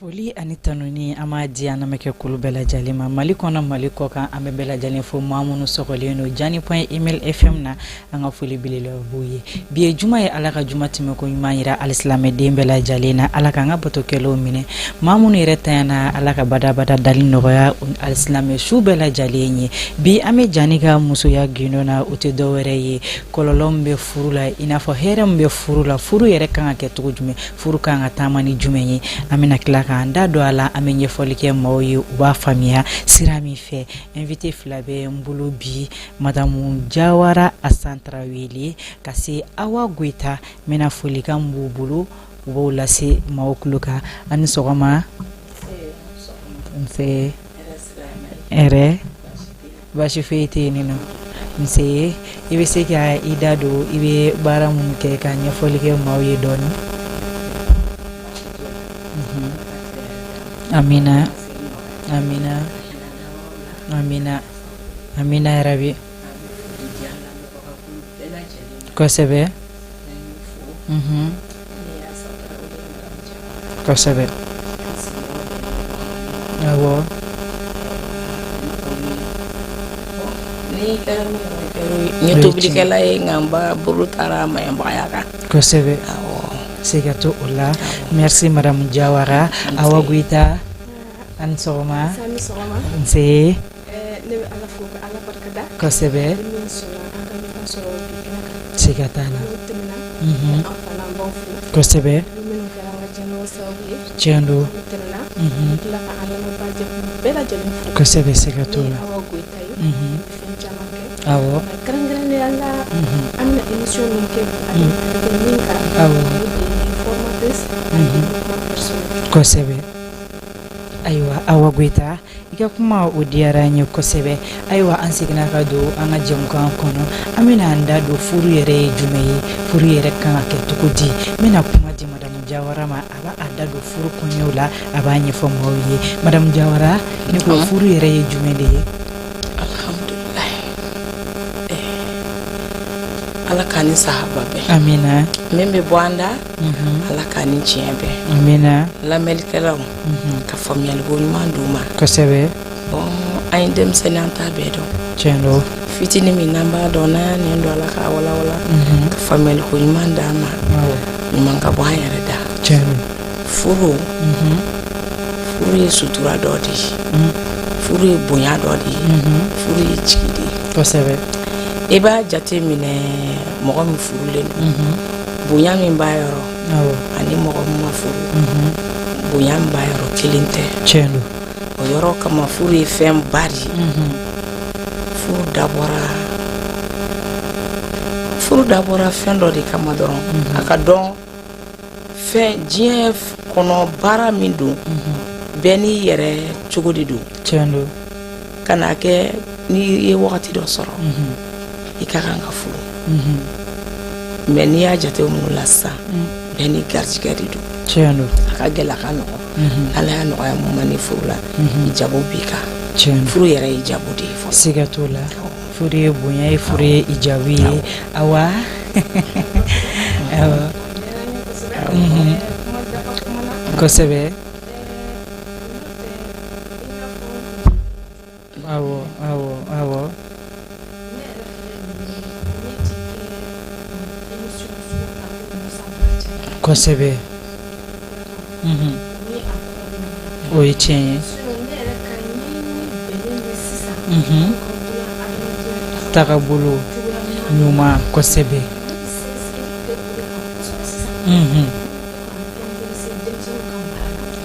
Foli ani tanuni ama di anameke kulu bela jalima mali kɔnɔ mali kɔ kan an bɛ bela jalen fo maa minnu sɔgɔlen no jani.email fm na an ka foli belebele b'u ye bi ye juma ye ala ka juma tɛmɛ ko ɲuman yira alisilamɛden bɛɛ lajɛlen na ala ka an ka batokɛlaw minɛ maa minnu yɛrɛ tanyana ala ka badabada dali nɔgɔya alisilamɛ su bɛɛ lajɛlen ye bi an bɛ jani ka musoya gindo na o tɛ dɔwɛrɛ ye kɔlɔlɔ min bɛ furu la i n'a fɔ hɛrɛ min bɛ furu la furu yɛrɛ kan ka kɛ cogo jumɛn furu kan ka taama ni jumɛn ye an bɛna tila k'an da don a la an bɛ ɲɛfɔli kɛ maaw ye u b'a faamuya sira min fɛ invité fila bɛ n bolo bi madamu Jawara Asan Tarawele ka se Awa Goyita n bɛna folikan b'u bolo u b'o lase maaw tulo kan ani sɔgɔma nse ɛrɛ baasi foyi tɛ yen nɔ nse i bɛ se ka i da don i bɛ baara minnu kɛ ka ɲɛfɔli kɛ maaw ye dɔɔnin. Amina amina amina amina ya rabi kosɛbɛ kosɛbɛ awɔ ni tobilikɛla ye nka n ba bolo taara maɲabagaya kan kosɛbɛ siga to o la merci madame Jawara Awa Goyita an sɔgɔma nse ne bɛ ala fo ka ala barikada kosɛbɛ siga t'a la kosɛbɛ tiɲɛ don kosɛbɛ siga t'o la awɔ kɛrɛnkɛrɛnnenya la an bɛna émission min kɛ min kan awɔ kosɛbɛ ayiwa Awa Goyita i ka kuma o diyara n ye kosɛbɛ ayiwa an seginna ka don an ka jɛmukan kɔnɔ an bɛna an da don furu yɛrɛ ye jumɛn ye furu yɛrɛ kan ka kɛ cogo di n bɛna kuma di madamu Jawara ma a b'a da don furu kɔɲɔw la a b'a ɲɛfɔ maaw ye madamu Jawara ne ko furu yɛrɛ ye jumɛn de ye ala k'a ni sahaba bɛɛ amina min bɛ bɔ an da ala k'a ni tiɲɛ bɛɛ amina lamɛnnikɛlaw ka faamuyaliko ɲuman d'u ma kosɛbɛ an ye denmisɛnnin an t'a bɛɛ dɔn tiɲɛ don fitinin min n'an b'a dɔn n'an y'a nɛn don ala k'a walawala ka faamuyaliko ɲuman d'an ma ɲuman ka bɔ an yɛrɛ da tiɲɛ don furu ye sutura dɔ de ye furu ye bonya dɔ de ye furu ye jigi de ye kosɛbɛ i b'a jate minɛ mɔgɔ min furulen don bonya min b'a yɔrɔ ani mɔgɔ min ma furu bonya min b'a yɔrɔ kelen tɛ tiɲɛ don o yɔrɔ kama furu ye fɛn ba de ye furu dabɔra fɛn dɔ de kama dɔrɔn a ka dɔn fɛn diɲɛ kɔnɔ baara min don bɛɛ n'i yɛrɛ cogo de don tiɲɛ don ka n'a kɛ n'i ye wagati dɔ sɔrɔ i ka kan ka furu mais n'i y'a jate minnu la sisan bɛɛ n'i garijɛgɛ de don tiɲɛ don a ka gɛlɛ a ka nɔgɔ ala y'a nɔgɔya mun ma ni furu la ijabu b'i kan tiɲɛ don furu yɛrɛ ye ijabu de ye fɔlɔ siga t'o la furu ye bonya ye furu ye ijabu ye awa awa kosɛbɛ awɔ awɔ awɔ kosɛbɛ o ye tiɲɛ ye tagabolo ɲuman kosɛbɛ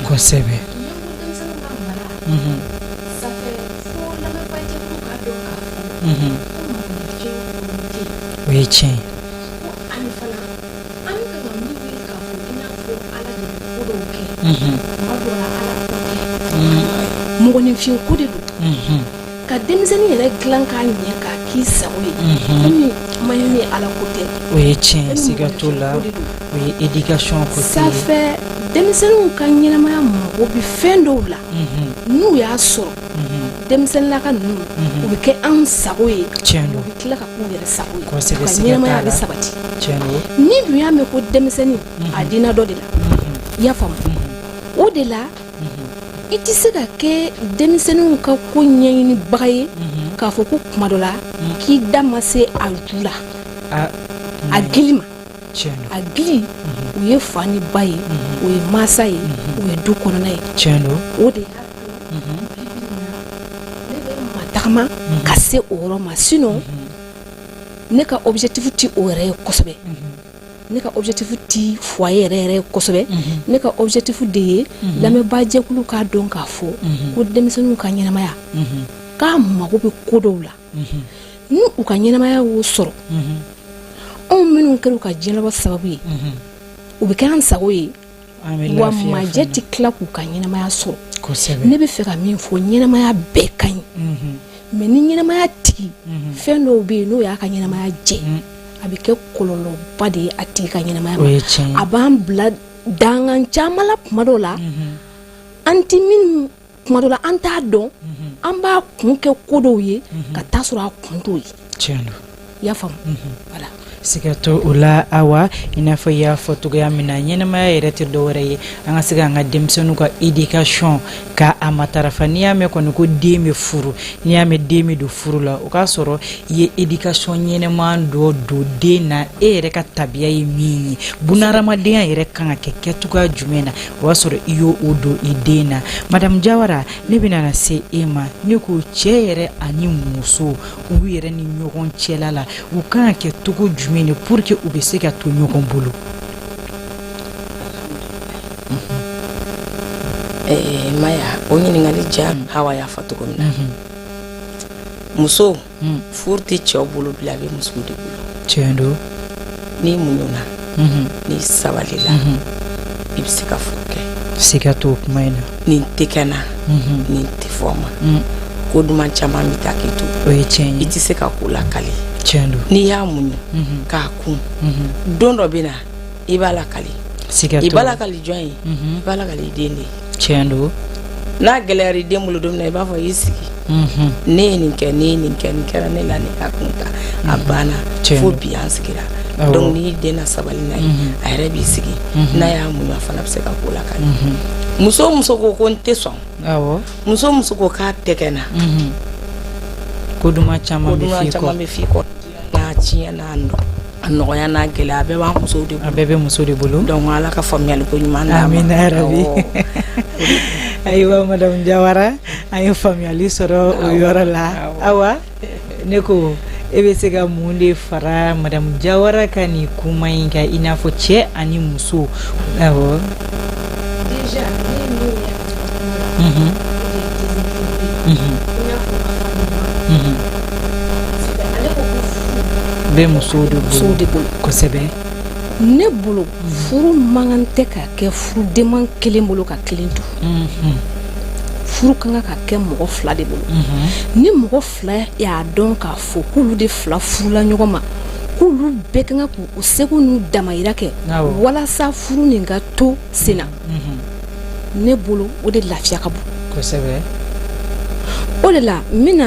kosɛbɛ o ye tiɲɛ mɔgɔninfin ko de don ka denmisɛnnin yɛrɛ dilan k'a ɲɛ k'a k'i sago ye min maɲɔ ye ala ko tɛ o ye tiɲɛ siga t'o la o ye éducation ko tɛ safɛ denmisɛnninw ka ɲɛnamaya mago bɛ fɛn dɔw la n'u y'a sɔrɔ denmisɛnninlaka ninnu u bɛ kɛ anw sago ye u bɛ tila ka k'u yɛrɛ sago ye ka ɲɛnamaya bɛ sabati ni dun y'a mɛn ko denmisɛnnin a dina dɔ de la i y'a faamu o de la i tɛ se ka kɛ denmisɛnninw ka ko ɲɛɲinibaga ye k'a fɔ ko kuma dɔ la k'i da ma se a ju la a gili ma a gili o ye fa ni ba ye o ye mansa ye o ye du kɔnɔna ye o de y'a to ne bɛ matagama ka se o yɔrɔ ma sinon ne ka objectif tɛ o yɛrɛ ye kosɛbɛ ne ka objectif tɛ foyer yɛrɛ ye kosɛbɛ ne ka objectif de ye lamɛnbaa jɛkulu k'a dɔn k'a fɔ ko denmisɛnninw ka ɲɛnamaya k'a mago bɛ ko dɔw la ni u ka ɲɛnamaya y'o sɔrɔ anw minnu kɛra u ka diɲɛlabɔ sababu ye u bɛ kɛ an sago ye wa majɛ tɛ tila k'u ka ɲɛnamaya sɔrɔ ne bɛ fɛ ka min fɔ ɲɛnamaya bɛɛ ka ɲi mais ni ɲɛnamaya tigi fɛn dɔw bɛ yen n'o y'a ka ɲɛnamaya jɛ a bɛ kɛ kɔlɔlɔba de ye a tigi ka ɲɛnamaya ma a b'an bila dangan caman la kuma dɔw la an tɛ minnu kuma dɔw la an t'a dɔn an b'a kun kɛ ko dɔw ye ka taa sɔrɔ a kun t'o ye i y'a faamu voilà. Sigato o la Awa i n'a fɔ i y'a fɔ cogoya min na ɲɛnamaya yɛrɛ tɛ dɔwɛrɛ ye an ka se k'an ka denmisɛnninw ka éducation ka a matarafa n'i y'a mɛn kɔni ko den bɛ furu n'i y'a mɛn den bɛ don furu la o k'a sɔrɔ i ye éducation ɲɛnama dɔ don den na e yɛrɛ ka tabiya ye min ye bunahadamadenya yɛrɛ kan ka kɛ kɛcogoya jumɛn na o y'a sɔrɔ i y'o don i den na Madame Jawara ne bɛna na se e ma ne ko cɛ yɛrɛ ani muso u yɛrɛ ni ɲɔgɔn cɛla la u kan ka kɛ cogo jumɛn pour que u bɛ se ka to ɲɔgɔn bolo Maya o ɲininkali ja Hawa y'a fɔ cogo min na muso furu tɛ cɛw bolo bila a bɛ musow de bolo tiɲɛ don n'i muɲuna n'i sabalila i bɛ se ka furu kɛ siga t'o kuma in na nin tɛ kɛ na nin tɛ fɔ ma ko duman caman bɛ taa k'i to o ye tiɲɛ ye i tɛ se ka ko lakali n'i y'a muɲu k'a kun don dɔ bɛ na i b'a lakali i b'a lakali jɔn ye i b'a lakali den de ye tiɲɛ don n'a gɛlɛyara i den bolo don min na i b'a fɔ i sigi ne ye nin kɛ ne ye nin kɛ nin kɛra ne la ne ka kun ta a banna fo bi an sigira donc n'i den na sabali n'a ye a yɛrɛ b'i sigi n'a y'a muɲu a fana bɛ se ka ko lakali muso muso ko ko n tɛ sɔn muso muso ko k'a tɛ kɛ na ko duman caman bɛ f'i kɔ n'a tiɲɛ n'a nɔgɔya n'a gɛlɛya a bɛɛ b'an musow de bolo a bɛɛ bɛ muso de bolo donc Ala ka faamuyali ko ɲuman d'a ma amina yarabi ayiwa Madame Jawara an ye faamuyali sɔrɔ o yɔrɔ la Awa ne ko e bɛ se ka mun de fara Madame Jawara ka nin kuma in kan i n'a fɔ cɛ ani muso awɔ déjà bɛ muso de bolo kosɛbɛ ne bolo furu man tɛ ka kɛ furu deman kelen bolo ka kelen to furu kan ka kɛ mɔgɔ fila de bolo ni mɔgɔ fila y'a dɔn k'a fɔ k'olu de fila furula ɲɔgɔn ma k'olu bɛɛ kan ka k'u seko n'u damayira kɛ walasa furu nin ka to sen na ne bolo o de lafiya ka bon kosɛbɛ o de la n bɛna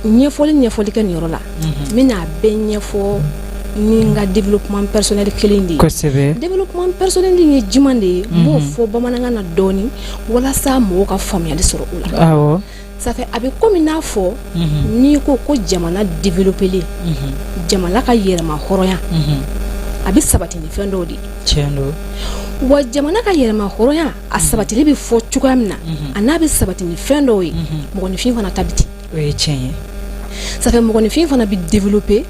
ɲɛfɔli kɛ nin yɔrɔ la n bɛna bɛɛ ɲɛfɔ ni n ka développement personnel kelen de ye kosɛbɛ développement personnel ye jumɛn de ye n b'o fɔ bamanankan na dɔɔni walasa mɔgɔw ka faamuyali sɔrɔ o la awɔ ça fait a bɛ komi n'a fɔ n'i ko ko jamana développelen jamana ka yɛrɛma hɔrɔnya a bɛ sabati ni fɛn dɔw de ye tiɲɛ don wa jamana ka yɛrɛma hɔrɔnya a sabatili bɛ fɔ cogoya min na a n'a bɛ sabati ni fɛn dɔw ye mɔgɔninfin fana ta bi ten o ye tiɲɛ ye ça fait mɔgɔninfin fana bɛ développer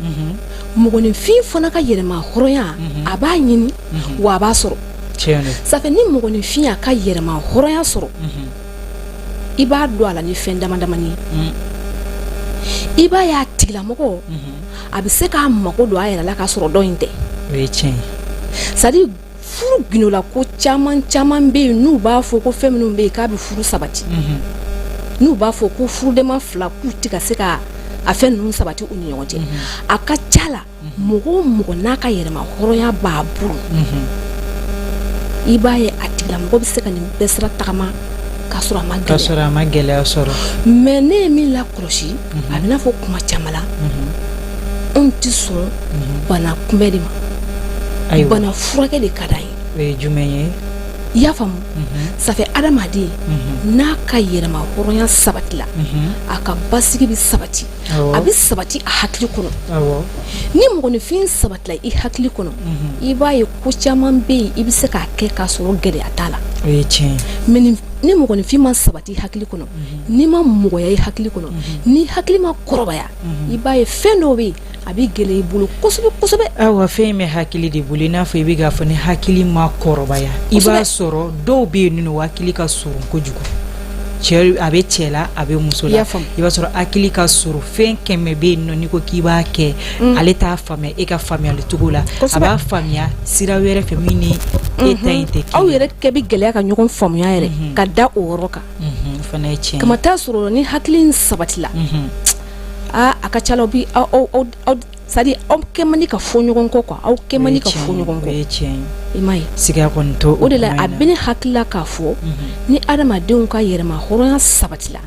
mɔgɔninfin fana ka yɛrɛma hɔrɔnya a b'a ɲini wa a b'a sɔrɔ tiɲɛ don ça fait ni mɔgɔninfin y'a ka yɛrɛma hɔrɔnya sɔrɔ i b'a dɔn a la ni fɛn damadamani ye i b'a ye a tigilamɔgɔ a bɛ se k'a mago don a yɛrɛ la k'a sɔrɔ dɔ in tɛ o ye tiɲɛ ye c'est à dire furu gundo ko caman caman bɛ yen n'u b'a fɔ ko fɛn minnu bɛ yen k'a bɛ furu sabati n'u b'a fɔ ko furudema fila k'u tɛ ka se ka a fɛn ninnu sabati u ni ɲɔgɔn cɛ a ka ca la mɔgɔ o mɔgɔ n'a ka yɛrɛma hɔrɔnya b'a bolo i b'a ye a tigilamɔgɔ bɛ se ka nin bɛɛ sira tagama k'a sɔrɔ a ma gɛlɛya sɔrɔ mais ne ye min lakɔlɔsi a bɛ n'a fɔ kuma caman la anw tɛ sɔn bana kunbɛn de ma bana furakɛ de ka d'an ye o ye jumɛn ye i y'a faamu ça fait adamaden n'a ka yɛrɛma hɔrɔnya sabati la a ka basigi bɛ sabati a bɛ sabati a hakili kɔnɔ ni mɔgɔninfin sabatila i hakili kɔnɔ i b'a ye ko caman bɛ yen i bɛ se k'a kɛ k'a sɔrɔ gɛlɛya t'a la mais ni mɔgɔninfin ma sabati i hakili kɔnɔ ni ma mɔgɔya i hakili kɔnɔ ni hakili ma kɔrɔbaya i b'a ye fɛn dɔw bɛ yen a bɛ gɛlɛya i bolo kosɛbɛ kosɛbɛ. Awa fɛn in bɛ hakili de bolo i n'a fɔ i bɛ k'a fɔ ni hakili ma kɔrɔbaya i b'a sɔrɔ dɔw bɛ yen nɔ hakili ka surun kojugu cɛ a bɛ cɛ la a bɛ muso la i b'a sɔrɔ hakili ka surun fɛn kɛmɛ bɛ yen nɔ n'i ko k'i b'a kɛ ale t'a faamuya e ka faamuyali cogo la a b'a faamuya sira wɛrɛ fɛ min ni e ta in tɛ kelen aw yɛrɛ kɛ bɛ gɛlɛya ka ɲɔgɔn faamuya yɛrɛ ka da o yɔrɔ kan fana ye tiɲɛ kama t'a sɔrɔ ni hakili in sabatila a ka ca la bi aw c'est-à-dire aw kɛ man di ka fɔ ɲɔgɔn kɔ quoi aw kɛ man di ka fɔ ɲɔgɔn kɔ i m'a ye siga kɔni to o de la a bɛ ne hakili la k'a fɔ ni adamadenw ka yɛrɛma hɔrɔnya sabatila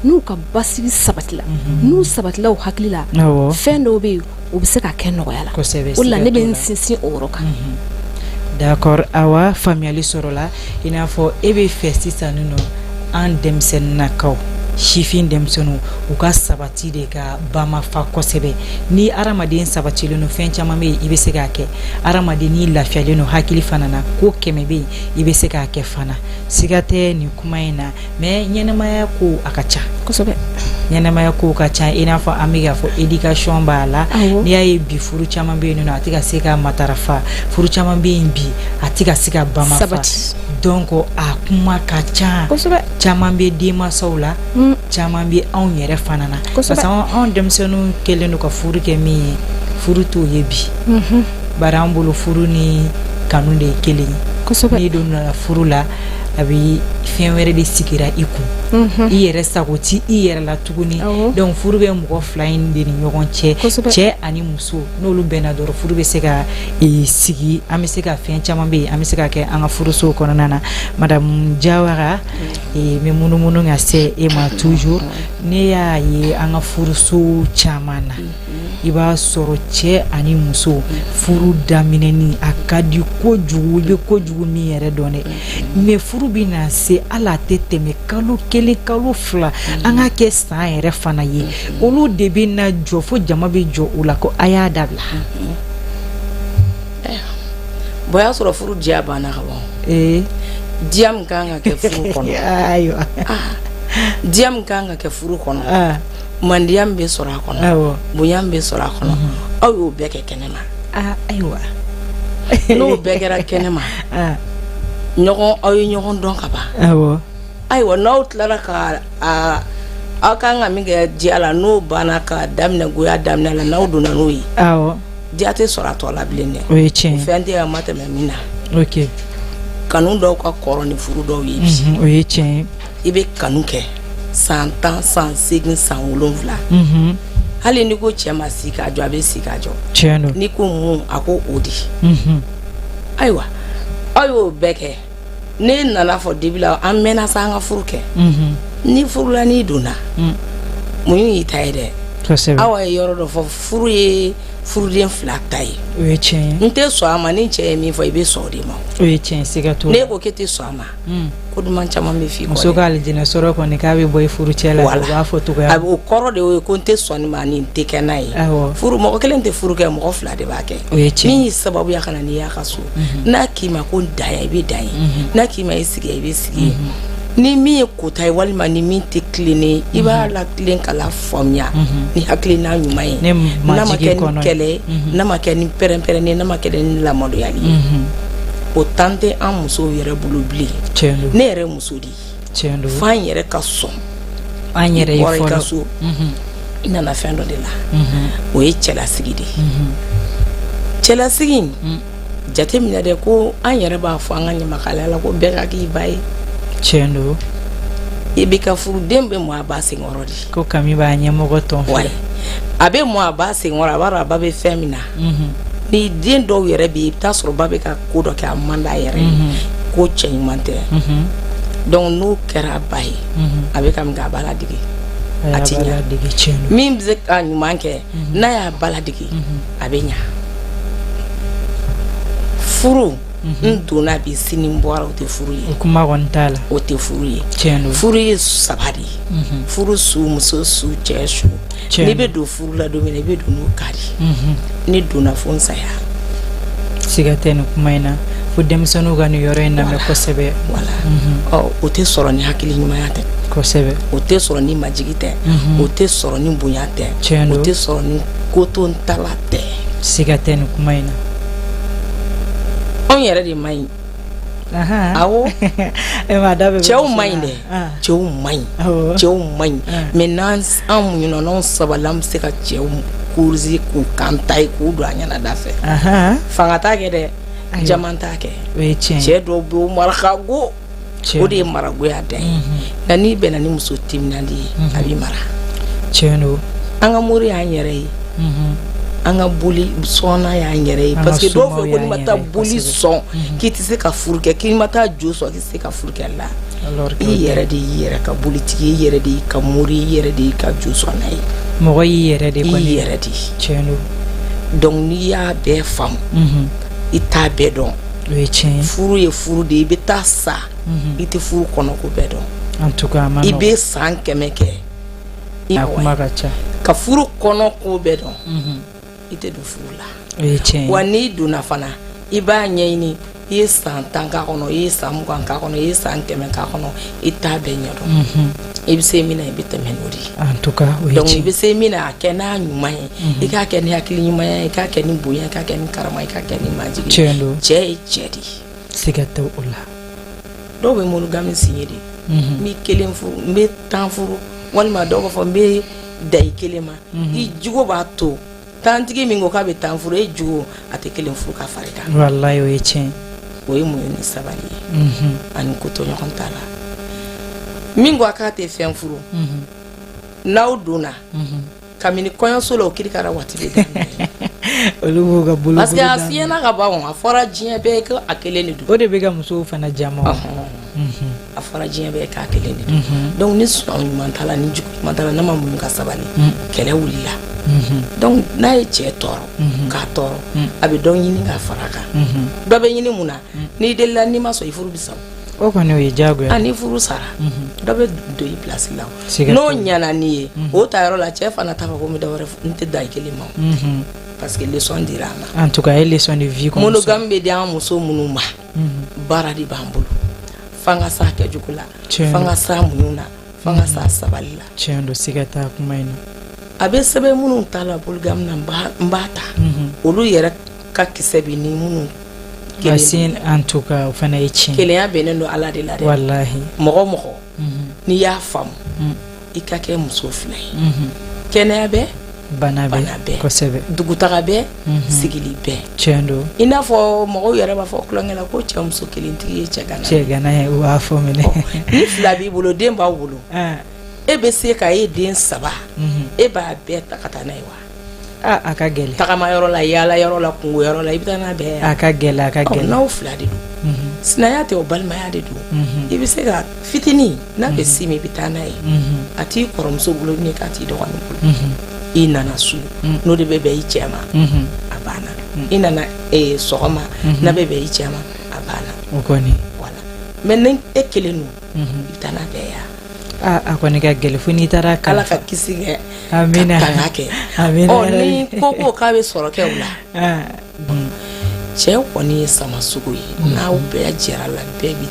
n'u ka basigi sabatila n'u sabatila u hakili la fɛn dɔw bɛ yen u bɛ se ka kɛ nɔgɔya la o de la ne bɛ n sinsin o yɔrɔ kan d'accord Awa faamuyali sɔrɔla i n'a fɔ e bɛ fɛ sisan nɔ an denmisɛnninnakaw sifin denmisɛnninw u ka sabati de ka bamafa kosɛbɛ ni adamaden sabatilen no fɛn caman bɛ yen i bɛ se k'a kɛ adamaden ni lafiyalen no hakili fana na ko kɛmɛ bɛ yen i bɛ se k'a kɛ fana siga tɛ nin kuma in na mais ɲɛnɛmaya ko a ka ca kosɛbɛ ɲɛnɛmaya ko ka ca i n'a fɔ an bɛ k'a fɔ éducation b'a la n'i y'a ye bi furu caman bɛ yen nɔ a tɛ ka se ka matarafa furu caman bɛ yen bi a tɛ ka se ka bamafa donc a kuma ka ca caman bɛ denmansaw la caman bɛ anw yɛrɛ fana na parce que anw denmisɛnninw kɛlen don ka furu kɛ min ye furu t'o ye bi bari an bolo furu ni kanu de ye kelen ye n'i donna furu la a bɛ fɛn wɛrɛ de sigira i kun i yɛrɛ sago ti i yɛrɛ la tuguni donc furu bɛ mɔgɔ fila in de ni ɲɔgɔn cɛ cɛ ani muso n'olu bɛnna dɔrɔn furu bɛ se ka sigi an bɛ se ka fɛn caman bɛ yen an bɛ se ka kɛ an ka furusow kɔnɔna na madame Jawara n bɛ munumunu ka se e ma toujours ne y'a ye an ka furusow caman na i b'a sɔrɔ cɛ ani muso furu daminɛni a ka di kojugu i bɛ kojugu min yɛrɛ dɔn dɛ mais furu bɛ na se ala tɛ tɛmɛ kalo kelen kalo fila an ka kɛ san yɛrɛ fana ye olu de bɛ na jɔ fo jama bɛ jɔ o la ko a y'a dabila bon y'a sɔrɔ furu diya banna ka ban diya min kan ka kɛ furu kɔnɔ ayiwa diya min kan ka kɛ furu kɔnɔ mandiya min bɛ sɔrɔ a kɔnɔ bonya min bɛ sɔrɔ a kɔnɔ aw y'o bɛɛ kɛ kɛnɛma ayiwa n'o bɛɛ kɛra kɛnɛma ɲɔgɔn aw ye ɲɔgɔn dɔn ka ban ayiwa n'aw tilara ka aw kan ka min kɛ diya la n'o banna ka daminɛ goya daminɛ la n'aw donna n'o ye diya tɛ sɔrɔ a tɔ la bilen dɛ o ye tiɲɛ ye fɛn tɛ ka matɛmɛ min na ok kanu dɔw ka kɔrɔ ni furu dɔw ye bi o ye tiɲɛ ye i bɛ kanu kɛ san 10 san 8 san 7 hali ni ko cɛ ma si k'a jɔ a bɛ si k'a jɔ tiɲɛ don ni ko mun a ko o di ayiwa aw y'o bɛɛ kɛ ne nana fɔ debi la an mɛnna sa an ka furu kɛ ni furula n'i donna mun y'i ta ye dɛ aw ye yɔrɔ dɔ fɔ furu ye furuden fila ta ye o ye tiɲɛ ye n tɛ sɔn a ma ni cɛ ye min fɔ i bɛ sɔn o de ma o ye tiɲɛ siga t'o la ne ko k'e tɛ sɔn a ma ko duman caman bɛ f'i kɔ muso ka alijinɛ sɔrɔ kɔni k'a bɛ bɔ i furu cɛ la o b'a fɔ togoya o kɔrɔ de y'o ye ko n tɛ sɔn nin ma nin tɛ kɛ n'a ye furu mɔgɔ kelen tɛ furu kɛ mɔgɔ fila de b'a kɛ o ye tiɲɛ min y'i sababuya ka na n'i y'a ka so n'a k'i ma ko dan ye i bɛ dan ye n'a k'i ma i sigi i bɛ sigi ye ni min ye kota ye walima ni min tɛ tilennen i b'a la tilen ka la faamuya ni hakilina ɲuman ye n'a ma kɛ ni kɛlɛ n'a ma kɛ ni pɛrɛn-pɛrɛnni n'a ma kɛ ni lamaloyali ye o tan tɛ an musow yɛrɛ bolo bilen ne yɛrɛ muso de ye f'an yɛrɛ ka sɔn an yɛrɛ ye fɔlɔ ka so i nana fɛn dɔ de la o ye cɛlasigi de ye cɛlasigi jateminɛ dɛ ko an yɛrɛ b'a fɔ an ka ɲamakalaya la ko bɛɛ ka k'i ba ye tiɲɛ don i bɛ ka furuden bɛ mɔ a ba senkɔrɔ de ko kami b'a ɲɛmɔgɔ tɔn fɛ a bɛ mɔ a ba senkɔrɔ a b'a dɔn a ba bɛ fɛn min na ni den dɔw yɛrɛ bɛ yen i bɛ taa sɔrɔ ba bɛ ka ko dɔ kɛ a man d'a yɛrɛ ye ko cɛ ɲuman tɛ donc n'o kɛra a ba ye a bɛ ka min kɛ a b'a ladege a ti ɲa min bɛ se ka ɲuman kɛ n'a y'a ba ladege a bɛ ɲa furu donna bi sini bɔra o tɛ furu ye kuma kɔni t'a la o tɛ furu ye tiɲɛ furu ye saba de furu su muso su cɛ su n'i bɛ don furu la don min na i bɛ don n'o ka di ni donna fo n saya siga tɛ nin kuma in na fo denmisɛnninw ka nin yɔrɔ in lamɛn kosɛbɛ wala o tɛ sɔrɔ ni hakili ɲumanya tɛ kosɛbɛ o tɛ sɔrɔ ni majigi tɛ o tɛ sɔrɔ ni bonya tɛ o tɛ sɔrɔ ni kotontala tɛ siga tɛ nin kuma in na anw yɛrɛ de man ɲi awɔ cɛw man ɲi dɛ cɛw man ɲi cɛw man ɲi mais n'an muɲuna n'anw sabali an bɛ se ka cɛw kurzi k'u kan ta ye k'u don a ɲɛna da fɛ fanga t'a kɛ dɛ jaman t'a kɛ cɛ dɔw bɛ o marakago o de ye maragoya dan ye nka n'i bɛnna ni muso timinandi ye a b'i mara an ka mori y'an yɛrɛ ye an ka boli sɔnna y'an yɛrɛ ye parce que dɔw fɛ ko n'i ma taa boli sɔn k'i tɛ se ka furu kɛ k'i ma taa jo sɔn k'i tɛ se ka furu kɛ la i yɛrɛ de y'i yɛrɛ ka bolitigi i yɛrɛ de y'i ka mori i yɛrɛ de y'i ka jo sɔnna ye mɔgɔ y'i yɛrɛ de i yɛrɛ de donc n'i y'a bɛɛ faamu i t'a bɛɛ dɔn furu ye furu de i bɛ taa sa i tɛ furu kɔnɔ ko bɛɛ dɔn i bɛ san 100 kɛ ka furu kɔnɔ ko bɛɛ dɔn i tɛ don furu la wa n'i donna fana i b'a ɲɛɲini i ye san 10 k'a kɔnɔ i ye san 20 k'a kɔnɔ i ye san 100 k'a kɔnɔ i t'a bɛɛ ɲɛdɔn i bɛ se min na i bɛ tɛmɛ n'o de donc i bɛ se min na a kɛ n'a ɲuman ye i k'a kɛ ni hakili ɲuman ye i k'a kɛ ni bonya i k'a kɛ ni karama i k'a kɛ ni majigi cɛ ye cɛ de siga tɛ o la dɔw bɛ monogami signé de n bɛ kelen furu n bɛ 10 furu walima dɔw b'a fɔ n bɛ da i kelen ma i jogo b'a to tantigi min ko k'a bɛ 10 furu e jogo a tɛ kelen furu ka fari kan wallahi o ye tiɲɛ o ye muɲu ni sabali ye ani ko to ɲɔgɔn ta la min ko a k'a tɛ fɛn furu n'aw donna kabini kɔɲɔso la o kirikara waati bɛ daminɛ olu b'u ka bolo parce que a fiyɛna ka ban a fɔra diɲɛ bɛɛ ko a kelen de don o de bɛ ka musow fana jama a fɔra diɲɛ bɛɛ k'a kelen de don donc ni sɔn ɲuman t'a la ni jugu ɲuman t'a la n'a ma muɲu ka sabali kɛlɛ wulila donc n'a ye cɛ tɔɔrɔ k'a tɔɔrɔ a bɛ dɔ ɲini k'a fara kan dɔ bɛ ɲini mun na n'i delila n'i ma sɔn i furu bi sa o kɔni o ye jagoya ni furu sara dɔ bɛ don i place la n'o ɲana n'i ye o ta yɔrɔ la cɛ fana t'a fɔ ko n bɛ dɔ wɛrɛ n tɛ da i kelen ma parce que leçon dira a ma en tout cas ye leçon de vie comme monogame bɛ di an muso minnu ma baara de b'an bolo f'an ka s'a kɛcogo la f'an ka s'a muɲu na f'an ka s'a sabali la tiɲɛ don siga t'a kuma in na a bɛ sɛbɛn minnu ta la polygame na n b'a ta olu yɛrɛ ka kisɛ bɛ ni minnu kelen en tout cas o fana ye tiɲɛ kelenya bɛnnen don ala de la dɛ wallahi mɔgɔ mɔgɔ n'i y'a faamu i ka kɛ muso fila ye kɛnɛya bɛ bana bɛ kosɛbɛ dugutaga bɛ sigili bɛ tiɲɛ don i n'a fɔ mɔgɔw yɛrɛ b'a fɔ kulonkɛ la ko cɛ muso kelentigi ye cɛ gana ye u b'a fɔ minɛ ni fila b'i bolo den b'aw bolo e bɛ se ka e den 3 e b'a bɛɛ ta ka taa n'a ye wa a ka gɛlɛn tagama yɔrɔ la yaala yɔrɔ la kungo yɔrɔ la i bɛ taa n'a bɛɛ a ka gɛlɛn n'aw fila de don sinaya tɛ o balimaya de don i bɛ se ka fitinin n'a bɛ si min i bɛ taa n'a ye a t'i kɔrɔmuso bolo ni k'a t'i dɔgɔnin bolo i nana su n'o de bɛ bɛn i cɛ ma a banna i nana sɔgɔma n'a bɛ bɛn i cɛ ma a banna o kɔni voilà mais ni e kelen don i bɛ taa n'a bɛɛ ya a kɔni ka gɛlɛn fo n'i taara ala ka kisi kɛ amina ka tanga kɛ ni ko k'a bɛ sɔrɔ kɛ o la cɛ kɔni ye sama sugu ye n'aw bɛɛ jɛra la bɛɛ bi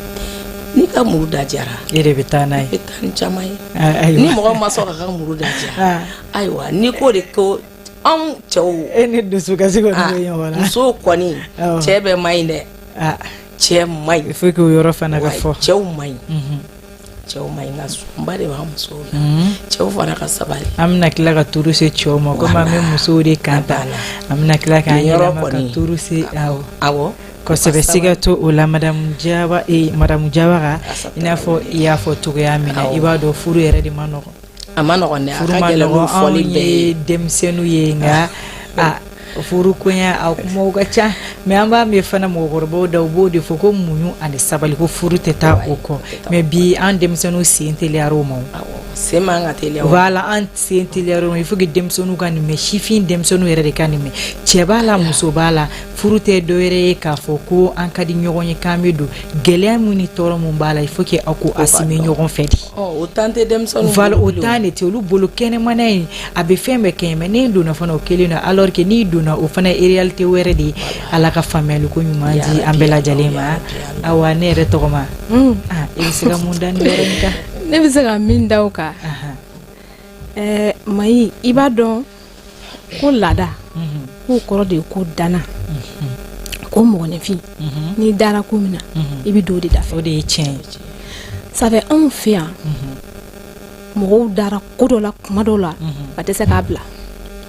n'i ka muru da jara e de bɛ taa n'a ye i bɛ taa ni caman ye ni mɔgɔ ma sɔn ka muru da jara ayiwa ni ko de ko anw cɛw e ni dusu kasi kɔni bɛ ɲɔgɔn na muso kɔni cɛ bɛɛ ma ɲi dɛ cɛ ma ɲi fo k'o yɔrɔ fana ka fɔ cɛw ma ɲi cɛw ma ɲi nka sunba de b'a musow la cɛw fana ka sabali an bɛna tila ka turu se cɛw ma komi an bɛ musow de kan ta an bɛna tila k'an yɛlɛma ka turu se awɔ kosɛbɛ siga to o la madamu jawara i n'a fɔ i y'a fɔ cogoya min na i b'a dɔn furu yɛrɛ de ma nɔgɔn a ma nɔgɔn dɛ furu ma nɔgɔn anw ye denmisɛnninw ye nka furu koɲa a kumaw ka ca mais an b'a mɛn fana mɔgɔkɔrɔbaw da u b'o de fɔ ko muɲu ani sabali ko furu tɛ taa o kɔ mais bi an denmisɛnninw sen teliyara o ma c'est manga télé voilà an sen télé il faut que demsonu kan me chifin demsonu yere de kan me chebala musobala furute do yere ka foko an kadi nyogonye kamedo gele muni toro mun bala il faut que ako asime nyogon fedi autant de demsonu voilà autant de olu bolo kene manay abe fembe keme ne do na fana okelina alors que ni do na o fana réalité were di ala ka famille ko nyumanji ambela jalema awane re tokoma il sera mundan berenka ne bi se ka min daw ka mai iba don ko lada ko koro de ko dana ko mo ne fi ni dara ko mina ibi do de da o de chen ça fait un fait mo dara ko do la kuma do la ba te se ka bla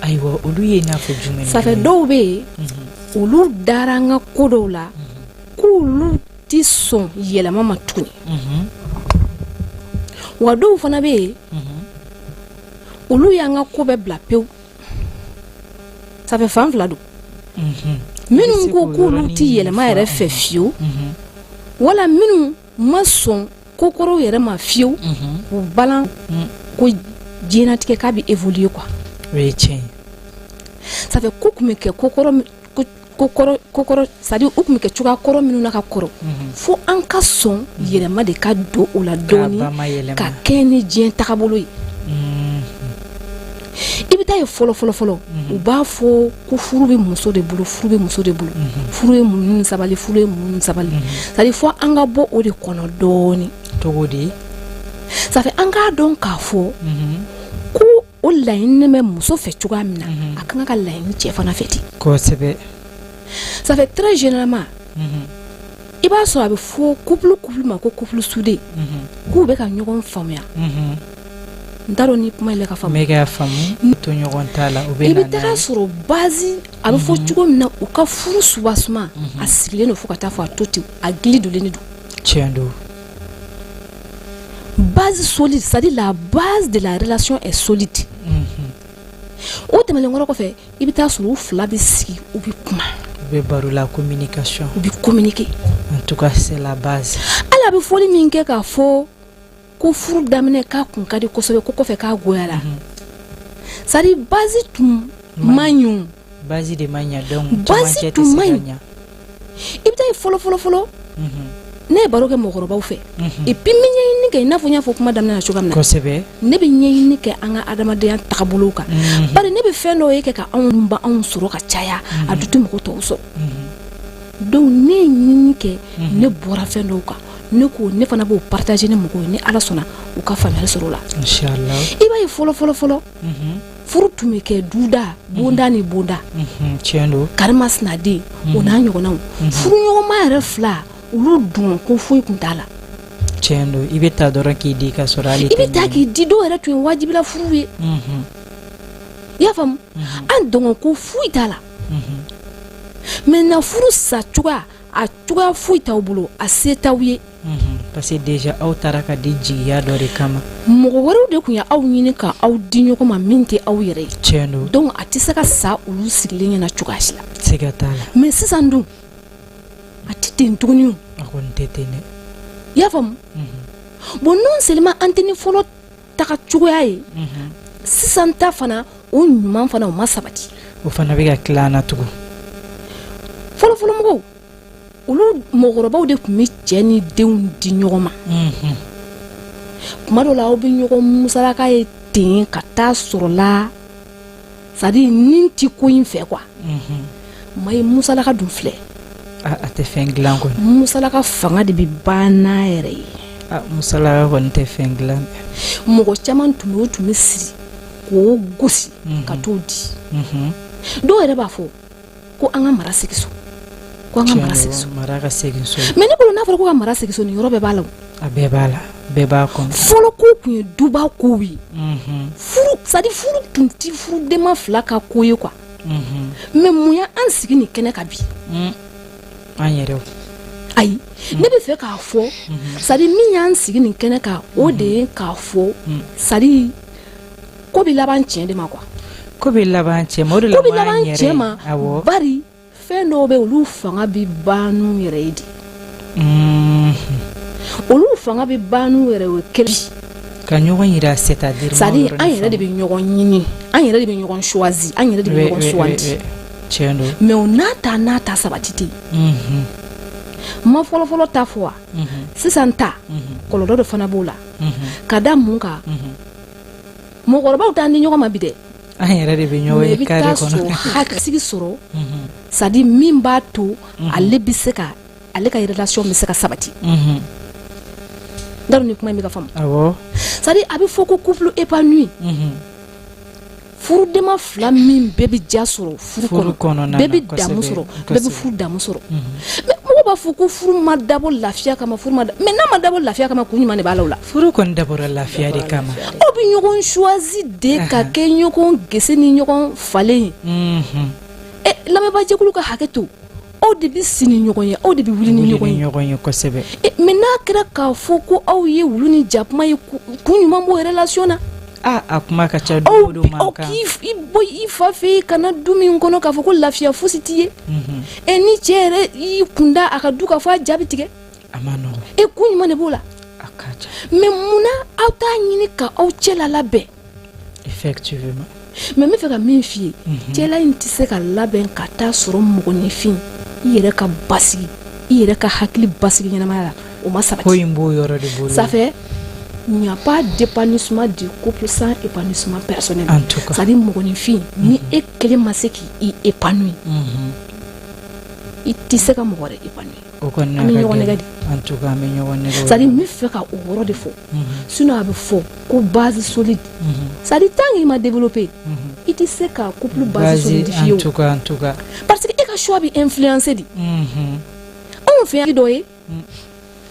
aywa olu ye na fo jumen ça fait do be olu dara nga ko do la ko lu ti son yela mama tuni wa do fana be olu yanga ko be bla pew ça fait fan vlado minu ko ko lu ti yela ma yere fe fio wala minu mason kokoro yere ma fio ou balan ko jina tike ka bi évoluer quoi oui tiens ça fait kokume ke kokoro ça dit ukume ke chuga koro minu na ka koro fo an ka son yere ma de ka do o la doni ka keni jien takabolo yi ibita ye folo u ba fo ku furu be muso de bulu furu e mun sabali ça dit fo an ga bo o de kono doni togodi ça fait an ga don ka fo ku o laine me muso fe chuga mina akanga ka laine che fana feti ko sebe ça fait très généralement iba so abi fo couple ma ko couple soudé ku be ka nyogon famia ndaro ni kuma ile ka famu mega famu to nyogon tala o be na ibitara soro base abi fo chugo mina o ka furu subasuma asile no fo ka ta fo atoti agli do leni do chendo base solide, c'est-à-dire la base de la relation est solide. O te melengoro ko fe ibita sulu flabisi ubi kuma be baru la communication ubi communiquer en tout cas c'est la base ala be foli minke ka fo ko furu damine ka kun kadi ko sobe ko fe ka goyala c'est-à-dire base tum manyu base de manya donc base tum manya ibita folo ne baro ke mokoro ba fe et puis minye ni ke na fonya fo kuma damna shuga mna ko sebe ne be nye ni ke anga adama de takabolo ka bare ne be fendo yake ka on ba on suro ka chaya adutu mko to so donc ne ni ke ne bora fendo ka ne ko ne fana bo partager ne mko ni ala sona u ka famel suro la inshallah iba yi folo furu tumi ke duda bonda ni bonda chendo karmas na di ona nyogo na furu nyogo ma refla ulu dun ko foyi kuntala chendo ibeta dora ki di ka sorali ibeta ki di do era tun wajibi la furuwe ya fam an don ko foyi tala mais na furu sa tuga a tuga foyi ta obulo a seta wiye parce que déjà aw taraka di jiya do re kama mogo waru de kunya aw nyini ka aw dinyo ko ma minti aw yere chendo donc atisaka sa ulu sigilen na tuga shila segatala mais sisandu atite ntuguni akon tetene ya fam bon non seulement anteni folo taka chugoyaye sisanta fana o nyuma fana o masabati o fana be ga klana tugo folo mo ulu mogorobaw de kumi jeni deun di nyogoma kuma do la obi nyogom musaraka e tin kata sorola sadi ninti ko infé quoi may musalaka dum flé a te fenglan ko musalaka fanga de bi bana ere musala ko te fenglan mogo chaman tuno siri ko gosi ka to di do ere ba fo ko anga mara sekiso ko anga mara sekiso mais ne ko na fo ko anga mara sekiso ni robe bala be ba ko folo ko ku duba ko wi furu sadi furu tunti furu de ma flaka ko ye quoi mais muya an sigi ni kene ka bi anyere ai ne be fe ka fo sadi mi yan sigi ni kene ka o de ka fo sadi ko bi laban tien de ma quoi ko bi laban tien mo de laban nyere awo bari fe no be ulu fanga bi banu yere di ulu fanga bi banu yere we keli ka ɲɔgɔn yira c'est-à-dire c'est-à-dire an yɛrɛ de bɛ ɲɔgɔn ɲini an yɛrɛ de bɛ ɲɔgɔn choisir an yɛrɛ de bɛ ɲɔgɔn suganti mais o n'a ta sabati tɛ ma fɔlɔfɔlɔ ta fɔ wa sisan ta kɔlɔlɔ de fana b'o la ka da mun kan mɔgɔkɔrɔbaw t'an di ɲɔgɔn ma bi dɛ an yɛrɛ de bɛ ɲɔgɔn ye carré kɔnɔ hakilisigi sɔrɔ c'est-à-dire min b'a to ale bɛ se ka ale ka relation bɛ se ka sabati ndaru ni kuma in bɛ ka faamu awɔ c'est-à-dire a bɛ fɔ ko couple épanoui furudema fila min bɛɛ bɛ ja sɔrɔ furu kɔnɔ bɛɛ bɛ damu sɔrɔ bɛɛ bɛ furu damu sɔrɔ mais mɔgɔ b'a fɔ ko furu ma dabɔ lafiya kama mais n'a ma dabɔ lafiya kama kun ɲuman de b'a la o la furu kɔni dabɔra lafiya de kama aw bɛ ɲɔgɔn choisi de ka kɛ ɲɔgɔn gese ni ɲɔgɔn falen ye lamɛnbaajɛkulu ka hakɛ to aw de bɛ sini ɲɔgɔn ye aw de bɛ wuli ni ɲɔgɔn ye kosɛbɛ mais n'a kɛra k'a fɔ ko aw ye wulu ni jakuma ye kun ɲuman b'o relation na a kuma ka ca do man kan i bɔ i fa fɛ i kana du min kɔnɔ k'a fɔ ko lafiya fosi t'i ye ni cɛ yɛrɛ i kunda a ka du k'a fɔ a jaabi tigɛ a ma nɔgɔn kun ɲuman de b'o la mais munna aw t'a ɲini ka aw cɛla labɛn effectivement mais n bɛ fɛ ka min f'i ye cɛla in tɛ se ka labɛn ka taa sɔrɔ mɔgɔninfin i yɛrɛ ka basigi i yɛrɛ ka hakili basigi ɲɛnamaya la o ma sabati ko in b'o yɔrɔ de bolo ça fait il n'y a pas d'épanouissement du couple sans épanouissement personnel. En tout cas. C'est-à-dire mɔgɔninfin ni e kelen ma se k'i épanouir i tɛ se ka mɔgɔ wɛrɛ épanouir. O kɔni an bɛ ɲɔgɔn nɛgɛ de. En tout cas an bɛ ɲɔgɔn nɛgɛ. C'est-à-dire n bɛ fɛ ka o yɔrɔ de fɔ sinon a bɛ fɔ ko base solide. C'est-à-dire tant qu'il ma développé i tɛ se ka couple base solidifier o. En tout cas. Parce que e ka choix bɛ influencer de. Anw fɛ yan dɔ ye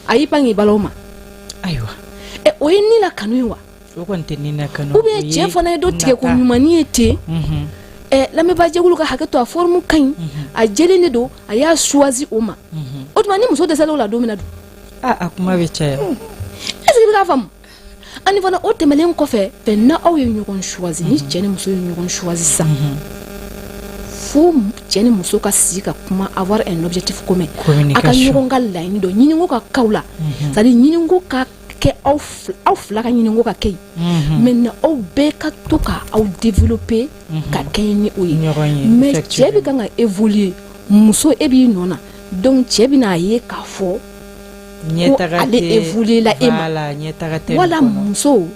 a y'i pan k'i bala o ma. Ayiwa. O ye ni la kanu ye wa o kɔni tɛ ni la kanu ou bien cɛ fana ye dɔ tigɛ ko ɲumani ye ten lamɛnbaajɛkulu ka hakɛ to a forme ka ɲi a jɛlen de don a y'a choisi o ma o tuma ni muso dɛsɛla o la don min na dun a kuma bɛ caya est-ce que i bɛ k'a faamu ani fana o tɛmɛlen kɔfɛ na aw ye ɲɔgɔn choisi ni cɛ ni muso ye ɲɔgɔn choisi sisan fo cɛ ni muso ka sigi ka kuma avoir un objectif commun a ka ɲɔgɔn ka laɲini dɔ ɲininko ka k'aw la c'est-à-dire ɲininko ka kɛ aw fila ka ɲininko ka kɛ yen maintenant aw bɛɛ ka to ka aw développer ka kɛ ni o ye mais cɛ bɛ kan ka évoluer muso e b'i nɔ na donc cɛ bɛ n'a ye k'a fɔ ko ale évoluer la e ma wala muso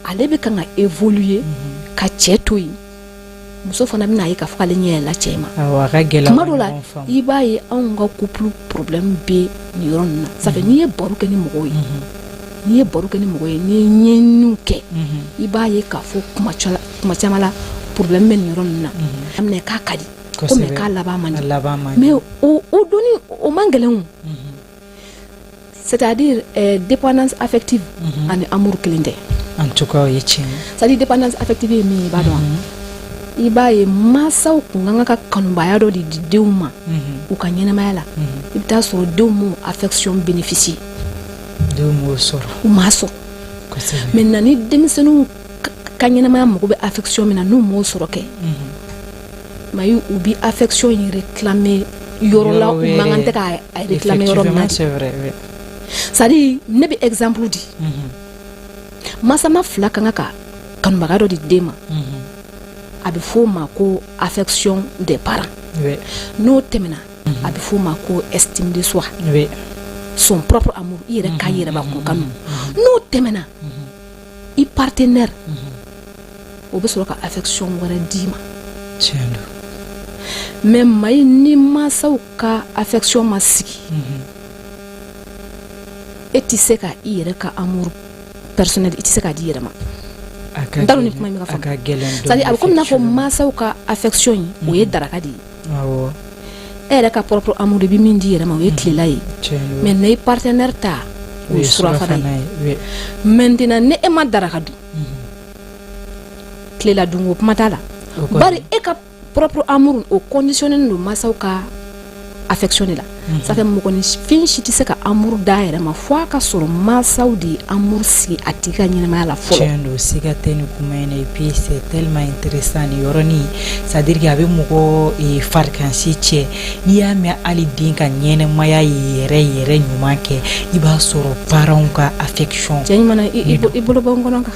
ale bɛ kan ka évoluer ka cɛ to yen muso fana bɛ n'a ye k'a fɔ k'ale ɲɛ yɛlɛla cɛ ma tuma dɔ la i b'a ye anw ka couple problème bɛ nin yɔrɔ ninnu na ça fait n'i ye baro kɛ ni mɔgɔw ye n'i ye baro kɛ ni mɔgɔ ye n'i ye ɲɛɲiniw kɛ i b'a ye k'a fɔ kuma caman la problème bɛ nin yɔrɔ ninnu na a minɛ k'a ka di komi k'a laban man di mais o donni o man gɛlɛn o c'est-à-dire dépendance affective ani amour kelen tɛ en tout cas o ye tiɲɛ c'est-à-dire dépendance affective ye min ye i b'a dɔn i b'a ye mansaw kun kan ka kanubaya dɔ de di denw ma u ka ɲɛnamaya la i bɛ taa sɔrɔ denw m'o affection bénéficier denw m'o sɔrɔ u m'a sɔrɔ maintenant ni denmisɛnninw ka ɲɛnamaya mago bɛ affection min na n'u m'o sɔrɔ kɛ mais u bi affection in réclamer yɔrɔ la u man kan tɛ k'a réclamer yɔrɔ min na c'est-à-dire ne bɛ exemple di masama fila kan ka kanubaga dɔ di den ma a bɛ fɔ o ma ko affection des parents n'o tɛmɛna a bɛ fɔ o ma ko estime de soi son propre amour i yɛrɛ k'a yɛrɛ bakun kanu n'o tɛmɛna i partenaire o bɛ sɔrɔ ka affection wɛrɛ d'i ma mais mayi ni mansaw ka affection ma sigi e tɛ se ka i yɛrɛ ka amour personnel i tɛ se k'a di i yɛrɛ ma n t'a dɔn ni kuma in bɛ ka faamu c'est-à-dire a bɛ komi n'a fɔ mansaw ka affection in o ye daraka de ye e yɛrɛ ka propre amour de bɛ min di i yɛrɛ ma o ye tilela ye mais na i partenaire ta o ye surafana ye maintenant ni e ma daraka dun tilela dun o kuma t'a la bari e ka propre amour o conditionné don mansaw ka affection de la ça fait mɔgɔninfin si tɛ se ka amour da yɛrɛ ma fo a ka sɔrɔ mansaw de amour sigi a tigi ka ɲɛnamaya la fɔlɔ. tiɲɛ don siga tɛ nin kuma in na et puis c'est tellement intéressant nin yɔrɔnin c'est à dire que a bɛ mɔgɔ farikansi cɛ n'i y'a mɛn hali den ka ɲɛnamaya yɛrɛ ɲuman kɛ i b'a sɔrɔ parents ka affection. cɛ ɲuman na i bolo bɔ n kɔnɔ kan.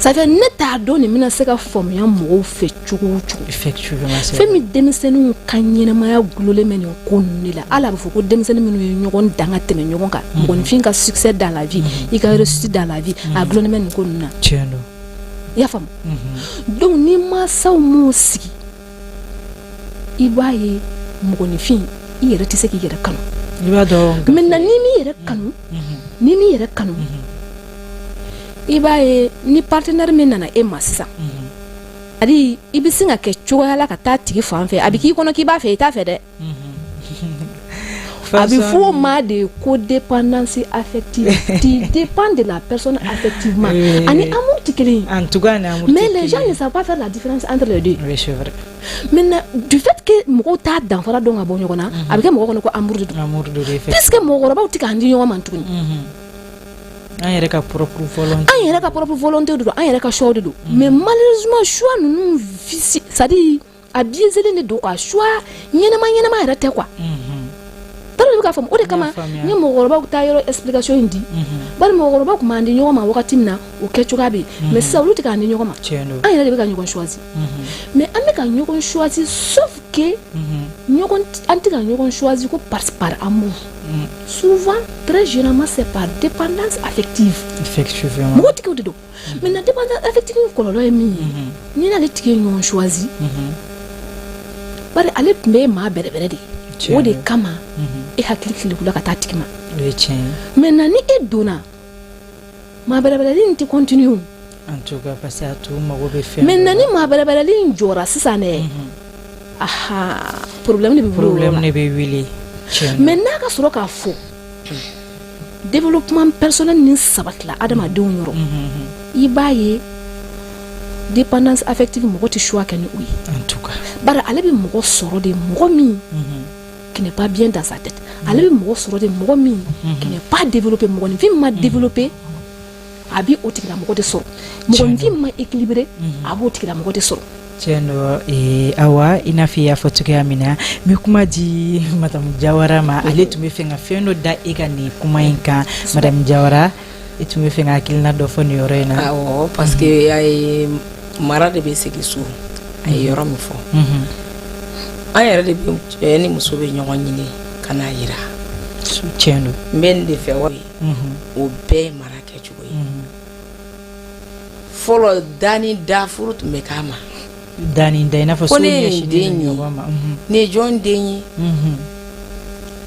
ça fait ne t'a dɔn nin bɛna se ka faamuya mɔgɔw fɛ cogo o cogo. effectivement fɛn min denmisɛnninw ka ɲɛnamaya gulolen bɛ nin ko ninnu de la hali a bɛ fɔ ko denmisɛnnin minnu ye ɲɔgɔn dan ka tɛmɛ ɲɔgɔn kan mɔgɔninfin ka succès dans la vie i ka réussite dans la vie a gulolen bɛ nin ko ninnu na. tiɲɛ don. i y'a faamu. donc ni mansaw m'o sigi i b'a ye mɔgɔninfin i yɛrɛ tɛ se k'i yɛrɛ kanu. i b'a dɔn. maintenant ni m'i yɛrɛ kanu ni m'i yɛrɛ kanu i b'a ye ni partenaire min nana e ma sisan ari i bɛ sin ka kɛ cogoya la ka taa tigi fan fɛ a bɛ k'i kɔnɔ k'i b'a fɛ i t'a fɛ dɛ a bɛ fɔ o ma de ko dépendance affective tu dépends de la personne affectivement ani amour tɛ kelen ye en tout cas mais les gens ne savent pas faire la différence entre les deux. oui c'est vrai. maintenant du fait que mɔgɔw t'a danfara dɔn ka bɔ ɲɔgɔn na a bɛ kɛ mɔgɔ kɔnɔ ko amour de don puisque mɔgɔkɔrɔbaw tɛ k'an di ɲɔgɔn ma tuguni. an yɛrɛ ka propre volonté de don an yɛrɛ ka choix de don mais malheureusement choix ninnu visi c'est à dire a biaisé de don quoi choix ɲɛnama yɛrɛ tɛ quoi. tari bɛ k'a faamu o de kama n ye mɔgɔkɔrɔbaw taa yɔrɔ explication in di bari mɔgɔkɔrɔbaw tun b'an di ɲɔgɔn ma wagati min na o kɛ cogoya bɛ yen mais sisan olu tɛ k'an di ɲɔgɔn ma an yɛrɛ de bɛ ka ɲɔgɔn choisir mais an bɛ ka ɲɔgɔn choisir sauf que an tɛ ka ɲɔgɔn choisir ko par amour. Souvent, très généralement, c'est par dépendance affective. Effectivement. Mɔgɔ tigiw de don. Maintenant, dépendance affective kɔlɔlɔ ye min ye. Ni n'ale tigi ye ɲɔgɔn choisi. Bari ale tun bɛ maa bɛrɛbɛrɛ de ye. O de kama e hakili kilikula ka taa tigi ma. O ye tiɲɛ ye. Maintenant ni e donna maa bɛrɛbɛrɛli in tɛ continue. En tout cas, parce que a to mago bɛ fɛn. Maintenant ni maa bɛrɛbɛrɛli in jɔra sisan dɛ. Problème de bɛ wuli o yɔrɔ la. Problème de bɛ wuli. mais n'a ka sɔrɔ k'a fɔ développement personnel ni sabatila adamadenw yɔrɔ i b'a ye dépendance affective mɔgɔ tɛ choix kɛ ni o ye en tout cas bari ale bɛ mɔgɔ sɔrɔ de mɔgɔ min qui n'est pas bien dans sa tête ale bɛ mɔgɔ sɔrɔ de mɔgɔ min qui n'est pas développé mɔgɔninfin ma développé a bɛ o tigilamɔgɔ de sɔrɔ mɔgɔninfin ma équilibré a b'o tigilamɔgɔ de sɔrɔ. tiɲɛ don awa i n'a fɔ i y'a fɔ cogoya min na n bɛ kuma di madame Jawara ma ale tun bɛ fɛ ka fɛn dɔ da e ka nin kuma in kan madame Jawara i tun bɛ fɛ ka hakilina dɔ fɔ nin yɔrɔ in na. awɔ parce que a ye mara de bɛ segin so a ye yɔrɔ min fɔ an yɛrɛ de bɛ ni muso bɛ ɲɔgɔn ɲini ka n'a yira. tiɲɛ don. n bɛ nin de fɛ wa o bɛɛ ye mara kɛcogo ye fɔlɔ da ni da furu tun bɛ k'a ma. dani da ina fa so ne den ye ne jɔn den ye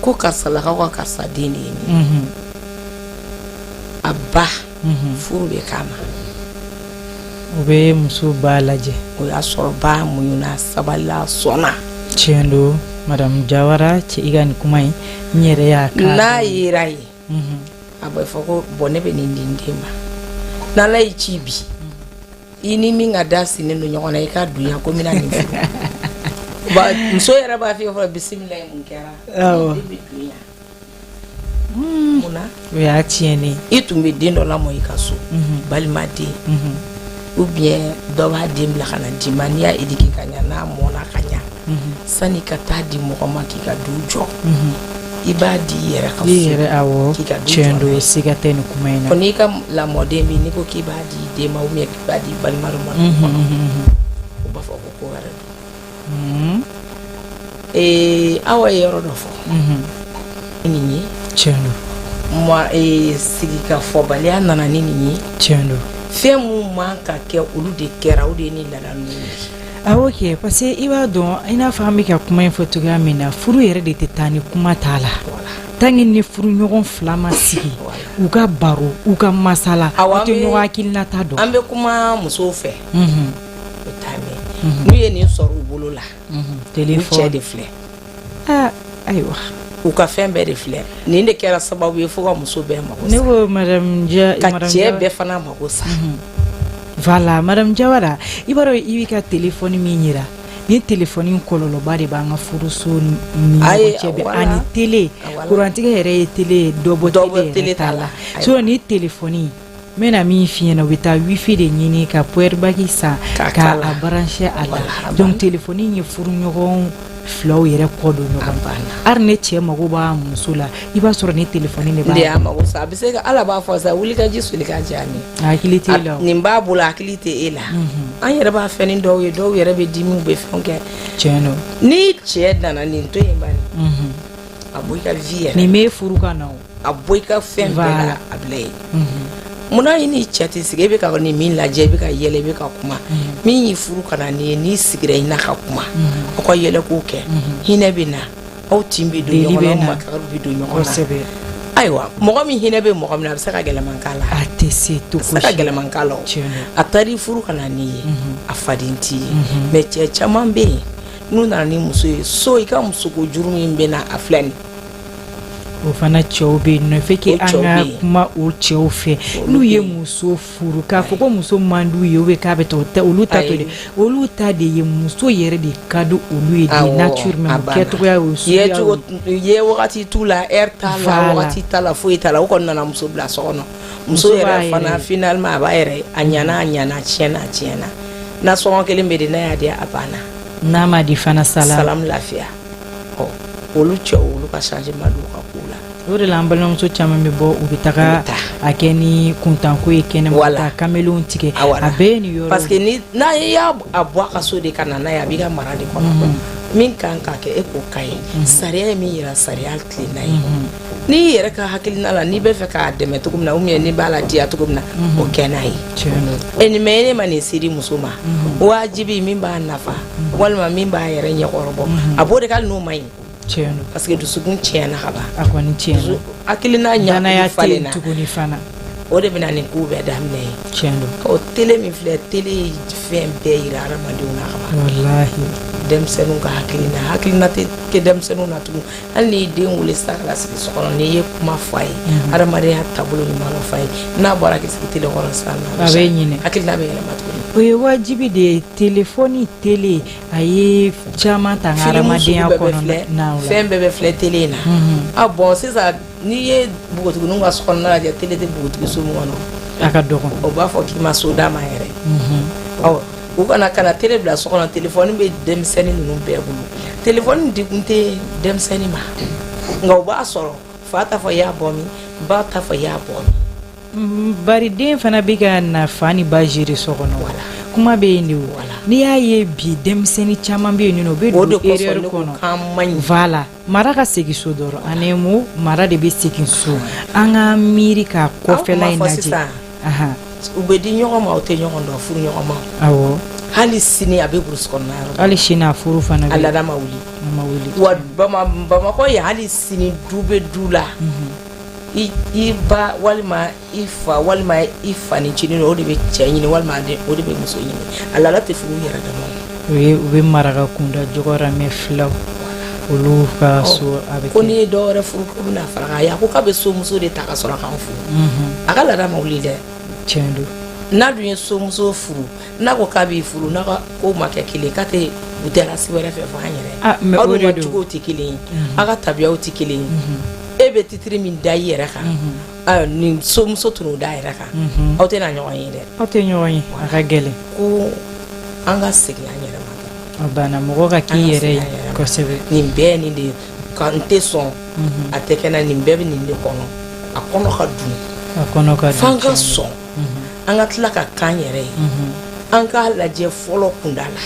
ko karisa la ka karisa den ye a ba furu bɛ k'a ma o bɛ muso ba lajɛ o y'a sɔrɔ ba muɲuna sabalila sɔnna. tiɲɛ don madame Jawara cɛ i ka nin kuma in n yɛrɛ y'a kan n'a yera ye a bɛ fɔ ko bɔn ne bɛ nin di n den ma n'ala y'i ci bi i ni min ka da sinnen don ɲɔgɔn na i ka dunya ko mina nin furu muso yɛrɛ b'a f'i ye fɔlɔ bisimila ye mun kɛra awɔ i bɛ dunya munna o y'a tiɲɛnen i tun bɛ den dɔ lamɔ i ka so balima den ou bien dɔ b'a den bila ka na d'i ma n'i y'a éduquer ka ɲa n'a mɔna ka ɲa sani ka taa di mɔgɔ ma k'i ka du jɔ i b'a di i yɛrɛ ka so i yɛrɛ awɔ tiɲɛ don siga tɛ nin kuma in na ko n'i ka lamɔden bi n'i ko k'i b'a di den ma ou bien k'i b'a di balima dɔ ma o b'a fɔ ko ko wɛrɛ don awa ye yɔrɔ dɔ fɔ nin ye tiɲɛ don moi sigi ka fɔbaliya nana ni nin ye tiɲɛ don fɛn mun man ka kɛ olu de kɛra o de ye ni ladamu ye. awɔ kɛ parce que i b'a dɔn i n'a fɔ an bɛ ka kuma in fɔ cogoya min na furu yɛrɛ de tɛ taa ni kuma t'a la tant que ni furu ɲɔgɔn fila ma sigi u ka baro u ka masala u tɛ ɲɔgɔn hakilinata dɔn. an bɛ kuma musow fɛ o t'a mɛn n'u ye nin sɔrɔ u bolo la u cɛ de filɛ ayiwa u ka fɛn bɛɛ de filɛ nin de kɛra sababu ye fo ka muso bɛɛ mago sa ne ko madame ka cɛ bɛɛ fana mago sa voilà madame Jawara i b'a dɔn i b'i ka téléphone min yira ni téléphone kololo ba de b'an ka furuso ni cɛ bɛ ani télé kurantigɛ yɛrɛ ye télé dɔbɔ télé t'a la so ni téléphone mena min fiɲɛna u bɛ taa wifi de ɲini ka powerbagi san ka a brancher a la donc téléphone ye furu ɲɔgɔn filaw yɛrɛ kɔ don ɲɔgɔn ar ne cɛ mago b'a muso la i b'a sɔrɔ ni téléphone de b'a mago sa a bɛ se ka ala b'a fɔ sa wuli ka ji soli ka jami hakili tɛ la nin b'a bolo hakili tɛ e la an yɛrɛ b'a fɛ ni dɔw ye dɔw yɛrɛ bɛ dimiw bɛ fɛn kɛ tiɲɛ ni cɛ nana nin to yen bani a bɔ i ka vie yɛrɛ nin bɛ furu ka na a bɔ i ka fɛn bɛɛ la a bila yen munna i ni cɛ tɛ sigi e bɛ ka nin min lajɛ i bɛ ka yɛlɛ i bɛ ka kuma min y'i furu ka na nin ye n'i sigira i n'a ka kuma aw ka yɛlɛ k'o kɛ hinɛ bɛ na aw tin bɛ don ɲɔgɔn na aw makari bɛ don ɲɔgɔn na ayiwa mɔgɔ min hinɛ bɛ mɔgɔ min na a bɛ se ka gɛlɛman k'a la a tɛ se to fosi a se ka gɛlɛman k'a la a taar'i furu ka na n'i ye a faden t'i ye mais cɛ caman bɛ yen n'u nana ni muso ye so i ka muso ko juru min bɛ na a filɛ nin o fana cɛw bɛ yen nɔ fɛ k'an ka kuma o cɛw fɛ n'u ye muso furu k'a fɔ ko muso man d'u ye ou bien k'a bɛ taa olu ta to de olu ta de ye muso yɛrɛ de ka di olu ye de nature même kɛcogoya y'o suguya ye wagati t'u la heure t'a la wagati t'a la foyi t'a la o kɔni nana muso bila so kɔnɔ muso yɛrɛ fana finalement a b'a yɛrɛ a ɲana tiɲɛna na sɔngɔ kelen bɛ de n'a y'a di a banna n'a ma di fana salam lafiya olu cɛw olu ka changement d'u ka ko la o de la an balimamuso caman bɛ bɔ u bɛ taga a kɛ ni kuntanko ye kɛnɛma ka kamelenw tigɛ a bɛɛ ye nin yɔrɔ parce que n'a y'a bɔ a ka so de ka na n'a ye a b'i ka mara de kɔnɔ min kan ka kɛ e k'o ka ye sariya ye min yira sariya tilenna ye n'i yɛrɛ ka hakilina la n'i bɛ fɛ k'a dɛmɛ cogo min na ou bien n'i b'a la diya cogo min na o kɛ n'a ye nin mɛ ne ma nin siri muso ma wajibi min b'a nafa walima min b'a yɛrɛ ɲɛkɔrɔbɔ a b'o de ka n'o ma ɲi parce que dusukun tiɲɛna ka ban a kɔni tiɲɛna hakilina ɲanaya falenna tuguni fana o de bɛna nin ko bɛɛ daminɛ ye tiɲɛ o télé min filɛ télé ye fɛn bɛɛ yira hadamadenw na ka ban wallahi denmisɛnninw ka hakilina tɛ kɛ denmisɛnninw na tugun hali n'i den wele sisan ka sigi so kɔnɔ n'i ye kuma fɔ a ye hadamadenya taabolo ɲuman fɔ a ye n'a bɔra k'i sigi télé kɔrɔ sisan a bɛ ɲinɛ hakilina bɛ yɛlɛma tuguni o ye wajibi de ye téléphone télé a ye caman ta hadamadenya kɔnɔ fɛn bɛɛ bɛ filɛ télé in na a bon sisan n'i ye npogotigininw ka so kɔnɔna lajɛ télé tɛ npogotigi so min kɔnɔ a ka dɔgɔ o b'a fɔ k'i ma so d'a ma yɛrɛ u kana télé bila so kɔnɔ téléphone bɛ denmisɛnnin ninnu bɛɛ bolo téléphone digun tɛ denmisɛnnin ma nka u b'a sɔrɔ fa t'a fɔ i y'a bɔ min ba t'a fɔ i y'a bɔ min bari den fana bɛ ka na fa ni ba gérer so kɔnɔ kuma bɛ yen de o n'i y'a ye bi denmisɛnnin caman bɛ yen nɔ u bɛ don erreur kɔnɔ voilà mara ka segin so dɔrɔn ani mo mara de bɛ segin so an ka miiri ka kɔfɛla in lajɛ u bɛ di ɲɔgɔn ma u tɛ ɲɔgɔn dɔn furu ɲɔgɔn ma awɔ hali sini a bɛ burusi kɔnɔna yɔrɔ hali sini a furu fana bɛ a laada ma wuli wa bamakɔ ye hali sini du bɛ du la i ba walima i fa walima i fa ni cinin o de bɛ cɛ ɲini walima o de bɛ muso ɲini a laada tɛ furu yɛrɛ dama u bɛ maraka kunda jɔgɔra mɛ filaw olu ka so a bɛ ko n'i ye dɔw wɛrɛ furu ko bɛna fara a ko k'a bɛ somuso de ta ka sɔrɔ k'an furu a ka laada ma wuli dɛ tiɲɛ don n'a dun ye somuso furu n'a ko k'a b'i furu n'a ko ma kɛ kelen k'a tɛ u tɛ rasi wɛrɛ fɛ fɔ an yɛrɛ aw dun ka cogow tɛ kelen ye aw ka tabiyaw tɛ kelen ye e bɛ titiri min da i yɛrɛ kan nin somuso tun da yɛrɛ kan aw tɛ na ɲɔgɔn ye dɛ aw tɛ ɲɔgɔn ye a ka gɛlɛn ko an ka segin an yɛrɛ ma a banna mɔgɔ ka k'i yɛrɛ ye kosɛbɛ nin bɛɛ nin de kan tɛ sɔn a tɛ kɛnɛ nin bɛɛ bɛ nin de kɔnɔ a kɔnɔ ka dun f'an ka sɔn an ka tila ka kan yɛrɛ ye an k'a lajɛ fɔlɔ kunda la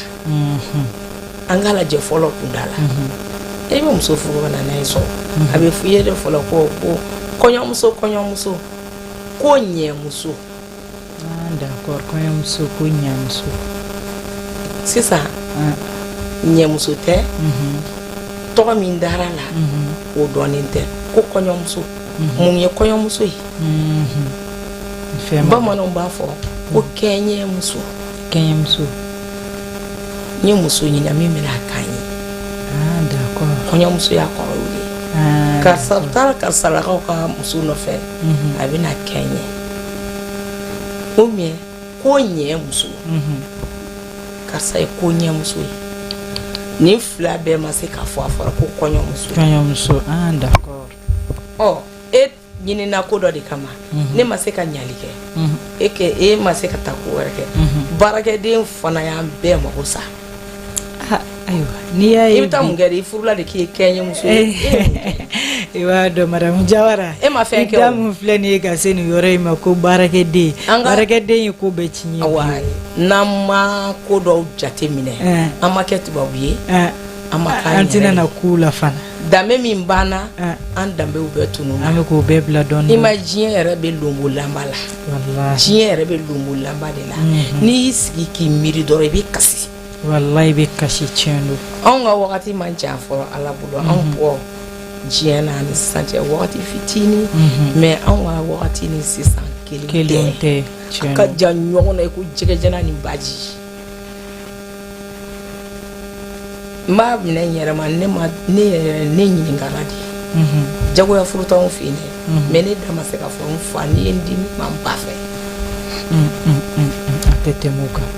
an k'a lajɛ fɔlɔ kunda la e bɛ muso furu ka na n'a ye so a bɛ f'i ye de fɔlɔ ko kɔɲɔmuso ko ɲɛmuso d'accord kɔɲɔmuso ko ɲɛmuso sisan ɲɛmuso tɛ tɔgɔ min dara la o dɔɔnin tɛ ko kɔɲɔmuso mun ye kɔɲɔmuso ye bamananw b'a fɔ ko kɛɲɛmuso n ye muso ɲini min bɛna a kan ye d'accord kɔɲɔmuso y'a kɔrɔ wele karisa taara karisalakaw ka muso nɔfɛ a bɛna kɛɲɛ ou bien ko ɲɛmuso karisa ye ko ɲɛmuso ye ni fila bɛɛ ma se k'a fɔ a fɔra ko kɔɲɔmuso d'accord e ɲinina ko dɔ de kama ne ma se ka ɲali kɛ e ma se ka taa ko wɛrɛ kɛ baarakɛden fana y'an bɛɛ mago sa ayiwa n'i y'a ye i bɛ taa mun kɛ i furula de k'i kɛɲɛmuso i b'a dɔn Madamu Jawara e ma fɛn kɛ i da mun filɛ nin ye ka se nin yɔrɔ in ma ko baarakɛden ye ko bɛɛ tiɲɛ n'an ma ko dɔw jate minɛ an ma kɛ tubabu ye an tɛna na k'u la fana danbe min banna an danbew bɛɛ tunun an bɛ k'o bɛɛ bila dɔɔnin i ma diɲɛ yɛrɛ bɛ lonbo lanba la diɲɛ yɛrɛ bɛ lonbo lanba de la n'i y'i sigi k'i miiri dɔrɔn i bɛ kasi wallahi i bɛ kasi tiɲɛ don anw ka wagati man jan fɔlɔ Ala bolo anw bɔ diɲɛ na ni sisan cɛ wagati fitinin mais anw ka wagati ni sisan kelen tɛ a ka jan ɲɔgɔn na i ko jɛgɛjɛna ni baji n b'a minɛ n yɛrɛ ma ne ɲininkara de jagoya furu t'anw fɛ yen dɛ mais ne da ma se ka fɔ n fa ni ye n dimi ma n ba fɛ a tɛ tɛmɛ o kan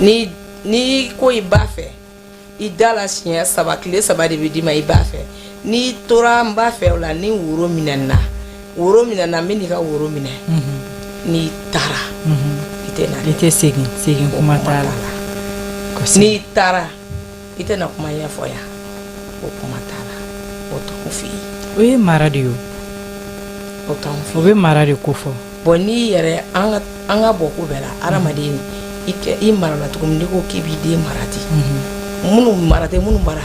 ni ko i ba fɛ i da la siɲɛ 3 tile 3 de bɛ d'i ma i ba fɛ n'i tora n ba fɛ o la ni woro minɛna n bɛ n'i ka woro minɛ n'i taara i tɛ segin kuma t'a la n'i taara i tɛ na kuma ɲɛfɔ yan o kuma t'a la o t'anw fɛ yen o ye mara de ye o t'anw fɛ yen o bɛ mara de ko fɔ bon n'i yɛrɛ an ka bɔ ko bɛɛ la adamaden i marala cogo min n'i ko k'i b'i den mara ten minnu mara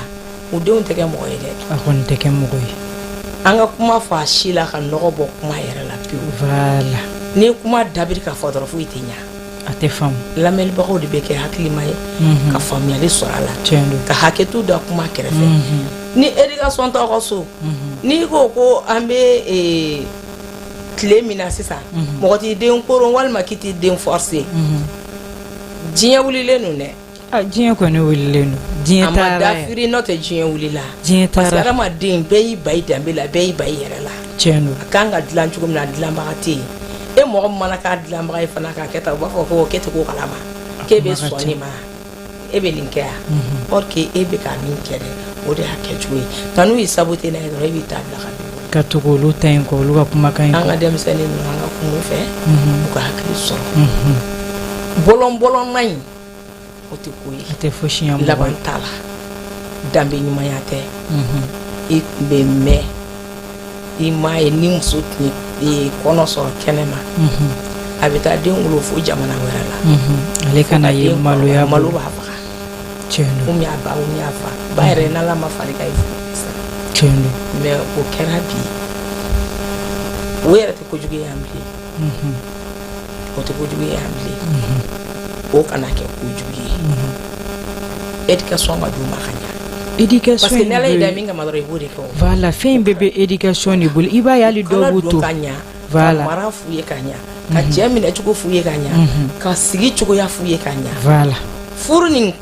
u denw tɛ kɛ mɔgɔ ye dɛ a kɔni tɛ kɛ mɔgɔ ye an ka kuma fɔ a si la ka nɔgɔ bɔ kuma yɛrɛ la pewu voilà n'i kuma dabiri ka fɔ dɔrɔn foyi tɛ ɲa a tɛ faamu lamɛnbagaw de bɛ kɛ hakilima ye ka faamuyali sɔrɔ a la ka hakɛto da kuma kɛrɛfɛ ni éducation t'aw ka so n'i ko an bɛ tile min na sisan mɔgɔ t'i den koron walima k'i t'i den forcer diɲɛ wulilen don dɛ diɲɛ kɔni wulilen don diɲɛ taara a ma dafiri n'o tɛ diɲɛ wulila parce que adamaden bɛɛ y'i ba i danbe la bɛɛ y'i ba i yɛrɛ la tiɲɛ don a kan ka dilan cogo min na dilanbaga tɛ yen e mɔgɔ min mana k'a dilanbaga ye fana k'a kɛ tan u b'a fɔ ko k'e tɛ ko kalama k'e bɛ sɔn nin ma e bɛ nin kɛ yan or que e bɛ ka min kɛ dɛ o de y'a kɛcogo ye nka n'u y'i saboter n'a ye dɔrɔn e b'i ta bila ka bin ka tugu olu ta in kɔ olu ka kumakan in kɔ an ka denmisɛnnin ninnu an ka kungo fɛ u ka hakili sɔrɔ bɔlɔn-bɔlɔnna in o tɛ ko ye a tɛ fosi ɲɛ mɔgɔ ye laban t'a la danbe ɲumanya tɛ i tun bɛ mɛn i m'a ye ni muso tun ye kɔnɔ sɔrɔ kɛnɛma a bɛ taa den wolo fo jamana wɛrɛ la ale kana ye maloya malo b'a faga tiɲɛ don ou y'a ba ou y'a fa ba yɛrɛ n'ala ma far'i kan i furu tiɲɛ don mais o kɛra bi o yɛrɛ tɛ kojugu ye yan bilen o tɛ kojugu ye yan bilen o kana kɛ kojugu ye éducation ka d'u ma ka ɲa éducation parce que n'ala y'i da min kama dɔrɔn i b'o de kɛ o voilà fɛn bɛɛ bɛ éducation de bolo i b'a ye hali dɔw b'u to ka ɲa voilà ka mara f'u ye ka ɲa ka cɛ minɛ cogo f'u ye ka ɲa ka sigi cogoya f'u ye ka ɲa voilà furu nin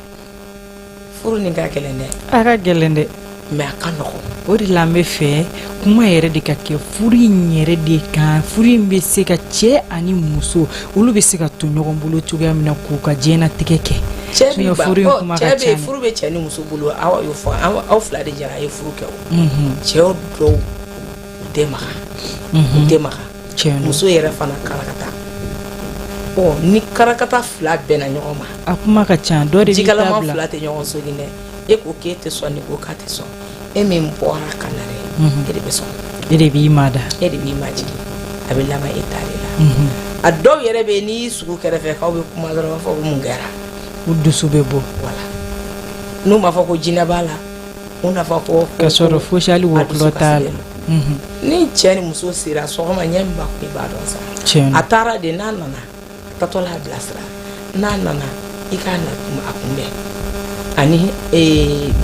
ka gɛlɛn dɛ a ka gɛlɛn dɛ mais a ka nɔgɔn o de la an bɛ fɛ kuma yɛrɛ de ka kɛ furu in yɛrɛ de kan furu in bɛ se ka cɛ ani muso olu bɛ se ka to ɲɔgɔn bolo cogoya min na k'u ka diɲɛlatigɛ kɛ cɛ bɛ furu bɛ cɛ ni muso bolo aw y'o fɔ aw fila de jɛra a ye furu kɛ o cɛw dɔw u tɛ maga muso yɛrɛ fana karakata ni karakata fila bɛnna ɲɔgɔn ma a kuma ka ca dɔ de b'i ta bila jikalama fila tɛ ɲɔgɔn sogin dɛ e ko k'e tɛ sɔn ni ko k'a tɛ sɔn e min bɔra ka na dɛ e de bɛ sɔn e de b'i ma da e de b'i ma jigin a bɛ laban e ta de la a dɔw yɛrɛ bɛ yen n'i y'i sugu kɛrɛfɛ k'aw bɛ kuma dɔrɔn b'a fɔ ko mun kɛra u dusu bɛ bɔ voilà n'u m'a fɔ ko jinɛ b'a la u n'a fɔ ko ka sɔrɔ fosi hali wɔkulɔ t'a la ni cɛ ni muso sera sɔgɔma ɲɛ min b'a kun i b'a dɔn sa a taara de n'a nana tatɔ la a bilasira n'a nana i k'a na a kunbɛn ani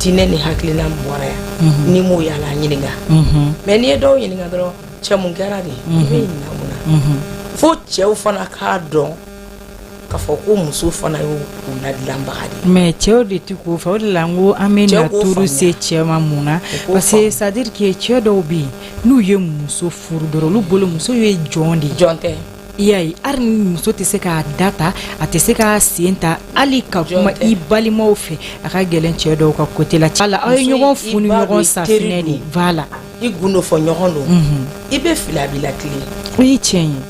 diinɛ ni hakilina min bɔra yan ni m'o yala a ɲininka mais n'i ye dɔw ɲininka dɔrɔn cɛ mun kɛra de i bɛ ɲininka mun na fo cɛw fana k'a dɔn k'a fɔ ko muso fana y'u ladilanbaga de mais cɛw de tɛ k'o fɛ o de la n ko an bɛ naturu se cɛ ma mun na parce que c'est à dire que cɛ dɔw bɛ yen n'u ye muso furu dɔrɔn olu bolo muso ye jɔn de ye jɔn tɛ yayi ar muso tɛ se k'a data a tɛ se k'a sen ta hali ka kuma i balimaw fɛ a ka gɛlɛn cɛ dɔw ka côté la ala aw ye ɲɔgɔn funu ɲɔgɔn safinɛ de voilà i gundo fɔ ɲɔgɔn don i bɛ fili a b'i la tile o ye tiɲɛ ye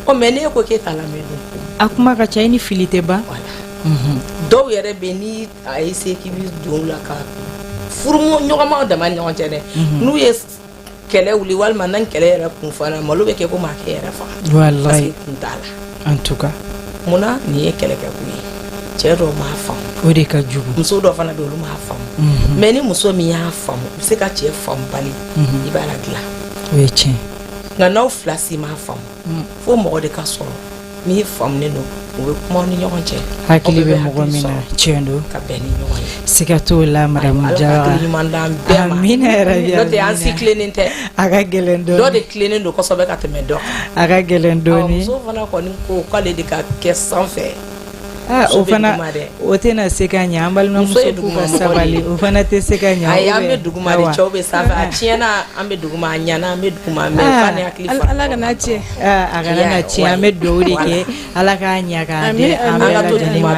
o mais ne ko k'e t'a lamɛn don a kuma ka ca i ni fili tɛ ban dɔw yɛrɛ bɛ ni a ye se k'i bi don la ka furu ɲɔgɔnmaw dama ni ɲɔgɔn cɛ dɛ n'u ye kɛlɛ wuli walima n'an kɛlɛ yɛrɛ kun fana malo bɛ kɛ ko maa kɛ yɛrɛ faga wallahi kun t'a la en tout cas munna nin ye kɛlɛkɛku ye cɛ dɔw m'a faamu o de ka jugu muso dɔw fana bɛ olu m'a faamu mais ni muso min y'a faamu i bɛ se ka cɛ faamu bali i b'a la dilan o ye tiɲɛ nka n'aw fila si m'a faamu fo mɔgɔ de ka sɔrɔ min ye faamunen don u bɛ kuma ni ɲɔgɔn cɛ hakili bɛ mɔgɔ min na tiɲɛ don ka bɛn ni ɲɔgɔn ye siga t'o la madame Jawara amina yɛrɛ bi n'o tɛ an si tilennen tɛ a ka gɛlɛn dɔɔni dɔ de tilennen don kosɛbɛ ka tɛmɛ dɔ a ka gɛlɛn dɔɔni muso fana kɔni ko k'ale de ka kɛ sanfɛ o fana o tɛna se ka ɲɛ an balimamuso k'u ka sabali o fana tɛ se ka ɲɛ ayi an bɛ duguma de cɛw bɛ sanfɛ a tiɲɛna an bɛ duguma a ɲɛna an bɛ duguma mais fa ne hakili fara ala kana tiɲɛ a kana na tiɲɛ an bɛ dugawu de kɛ ala k'a ɲɛ k'a di an bɛɛ lajɛlen ma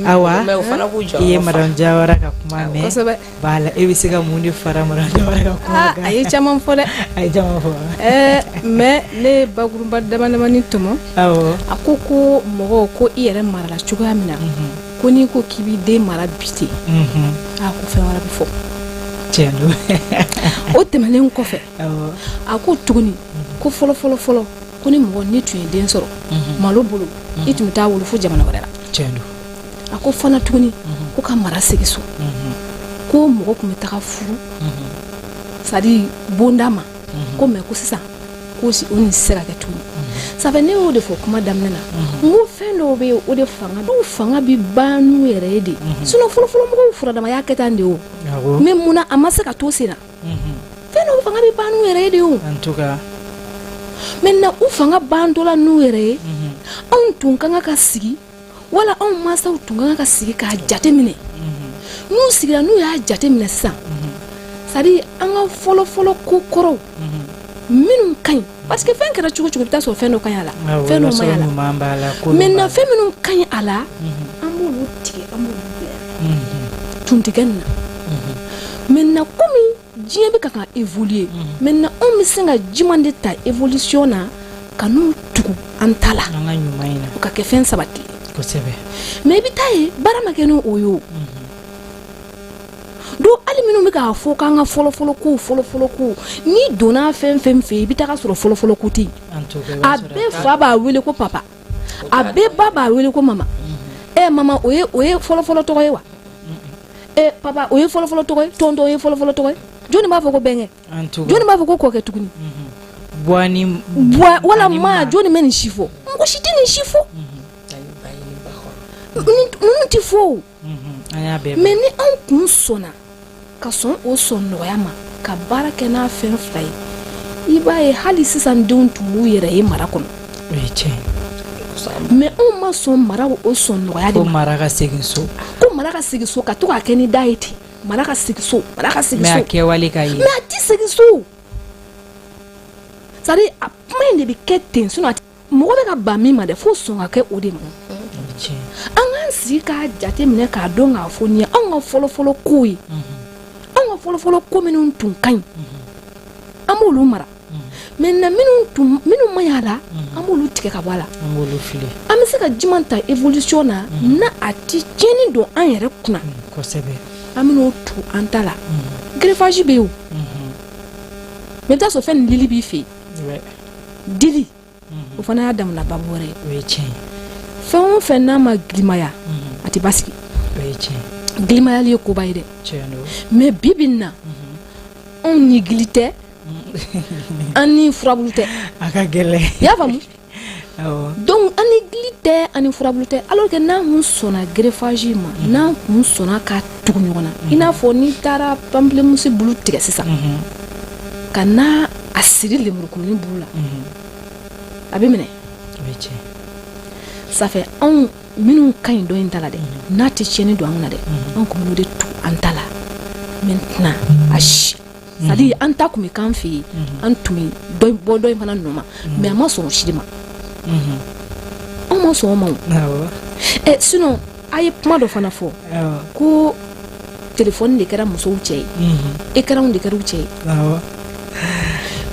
awa mais o fana k'u jɔ i ye madame Jawara ka kuma mɛn bala e bɛ se ka mun de fara madame Jawara ka kuma kan a ye caman fɔ dɛ a ye caman fɔ mais ne bakuruba damadamani tɔmɔ awɔ a ko mɔgɔw ko i yɛrɛ marala cogoya min na ko n'i ko k'i b'i den mara bi ten ko fɛn wɛrɛ bɛ fɔ tiɲɛ don o tɛmɛnen kɔfɛ a ko tuguni ko fɔlɔ ko ni mɔgɔ ni tun ye den sɔrɔ malo bolo i tun bɛ taa wolo fo jamana wɛrɛ la tiɲɛ don a ko fana tuguni ko ka mara segin so ko mɔgɔ tun bɛ taga furu c'est à dire bonda ma ko mais ko sisan ko si o ni se ka kɛ tuguni ça fait ne y'o de fɔ kuma daminɛ na n ko fɛn dɔw bɛ yen o de fanga bi ban n'u yɛrɛ ye de sinon fɔlɔ mɔgɔw furadamaya kɛ tan de o mais munna a ma se ka to sen na fɛn dɔw fanga bi ban n'u yɛrɛ ye de o en tout cas maintenant u fanga ban dɔla n'u yɛrɛ ye anw tun kan ka sigi wala anw mansaw tun kan ka sigi k'a jate minɛ n'u sigira n'u y'a jate minɛ sisan c'est à dire an ka fɔlɔ ko kɔrɔw minnu ka ɲi parce que fɛn kɛra cogo cogo i bɛ taa sɔrɔ fɛn dɔ ka ɲi a la fɛn dɔ ma ɲi a la maintenant fɛn minnu ka ɲi a la an b'olu tigɛ an b'olu bila tuntigɛ nin na maintenant komi diɲɛ bɛ ka évoluer maintenant anw bɛ se ka jumɛn de ta évolution na ka n'u tugu an ta la an ka ɲuman in na o ka kɛ fɛn sabati kosɛbɛ mais i bɛ taa ye baara ma kɛ n'o ye o donc hali minnu bɛ k'a fɔ k'an ka fɔlɔ ko n'i donna fɛn fɛ i bɛ taa sɔrɔ fɔlɔ ko tɛ yen a bɛɛ fa b'a wele ko papa a bɛɛ ba b'a wele ko mama mama o ye fɔlɔ tɔgɔ ye wa papa o ye fɔlɔ tɔgɔ ye tonton o ye fɔlɔ tɔgɔ ye jɔnni b'a fɔ ko bɛnkɛ jɔnni b'a fɔ ko kɔkɛ tuguni wala ma jɔnni bɛ nin si fɔ mɔgɔ si tɛ nin si fɔ ninnu tɛ fɔ o mais ni anw kun sɔnna ka sɔn o sɔn nɔgɔya ma ka baara kɛ n'a fɛn fila ye i b'a ye hali sisan denw tun b'u yɛrɛ ye mara kɔnɔ o ye tiɲɛ mais anw ma sɔn mara o sɔn nɔgɔya de ma ko mara ka segin so ka to k'a kɛ ni da ye ten mara ka segin so mais a kɛwale ka ye mais a tɛ segin so c'est à dire a kuma in de bɛ kɛ ten sinon mɔgɔ bɛ ka ban min ma dɛ fo sɔn ka kɛ o de ma an k'an sigi k'a jate minɛ k'a dɔn k'a fɔ nin ye anw ka fɔlɔ kow ye anw ka fɔlɔ ko minnu tun ka ɲi an b'olu mara maintenant minnu ma ɲi a la an b'olu tigɛ ka bɔ a la an bɛ se ka jumɛn ta évolution na n'a a tɛ tiɲɛni don an yɛrɛ kunna an bɛn'o tu an ta la greffage bɛ yen o mais i bɛ taa sɔrɔ fɛn nin lili b'i fɛ yen dili o fana y'a damana babu wɛrɛ ye fɛn o fɛn n'a ma gilimaya a tɛ basigi gilimayali ye koba ye dɛ mais bi bi in na anw ni gili tɛ an ni furabulu tɛ a ka gɛlɛn i y'a faamu donc an ni gili tɛ an ni furabulu tɛ alors que n'an kun sɔnna greffage ma n'an kun sɔnna k'a tugu ɲɔgɔn na i n'a fɔ n'i taara pamplemousse bulu tigɛ sisan ka n'a a siri lemurukumuni bulu la a bɛ minɛ ça fait anw minnu ka ɲi dɔ in ta la dɛ n'a tɛ tiɲɛni don an kunna dɛ anw kun b'o de tu an ta la maintenant a si c'est à dire an ta kun bɛ k'an fɛ yen an tun bɛ bɔ dɔ in fana nɔ ma mais a ma sɔn o si de ma on ma so ma sinon ay kuma do fana fo ko téléphone de kɛra musow cɛ ye écran de kɛra u cɛ ye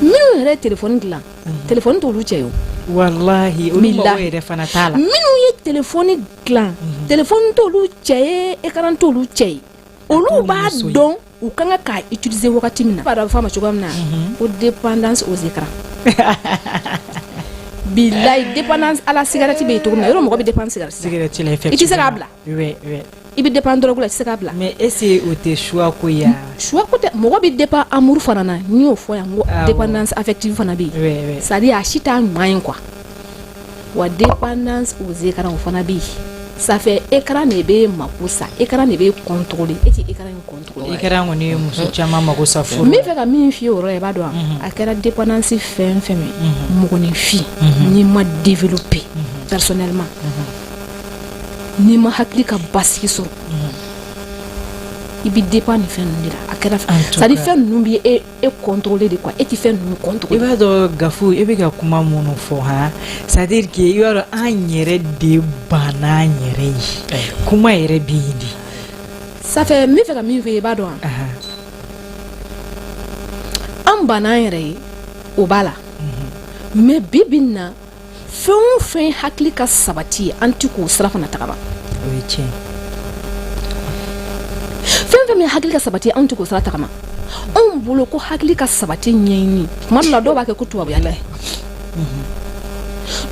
minnu yɛrɛ téléphone dilan téléphone t'olu cɛ ye wallahi olu mɔgɔ yɛrɛ fana t'a la minnu ye téléphone dilan téléphone t'olu cɛ ye écran t'olu cɛ ye olu b'a dɔn u kan ka k'a utiliser wagati min na b'a dɔn a bɛ fɔ a ma cogoya min na ko dépendance aux écrans bilayi dépendance à la cigarette bɛ yen cogo min na yɔrɔ mɔgɔ bɛ dépendre cigarette la i tɛ se k'a bila i bɛ dépendre drogue la i tɛ se k'a bila mais est-ce que o tɛ choix ko ye choix ko tɛ mɔgɔ bɛ dépend amour fana na n y'o fɔ yan n ko dépendance affective fana bɛ yen c'est à dire a si t'a ɲuman ye quoi wa dépendance aux écrans o fana bɛ yen ça fait écran de bɛ mako sa écran de bɛ contrôler e tɛ écran in contrôler écran kɔni ye muso caman mako sa furu min fɛ ka min f'i ye o yɔrɔ i b'a dɔn a kɛra dépendance fɛn fɛn min mɔgɔninfin n'i ma développer personnellement n'i ma hakili ka basigi sɔrɔ i bɛ dépend nin fɛn ninnu de la a kɛra c'est à dire fɛn ninnu bɛ e contrôler de quoi e tɛ fɛn ninnu contrôler i b'a dɔn Gafu i bɛ ka kuma minnu fɔ han c'est à dire que i b'a dɔn an yɛrɛ de banna an yɛrɛ ye kuma yɛrɛ bɛ yen de ça fait min fɛ ka min fɔ i b'a dɔn an banna an yɛrɛ ye o b'a la mais bi bi in na fɛn o fɛn hakili ka sabati ye an tɛ k'o sira fana tagama o ye tiɲɛ fɛn fɛn min hakili ka sabati an tɛ k'o sira tagama anw bolo ko hakili ka sabati ɲɛɲini tuma dɔ la dɔw b'a kɛ ko tubabuya la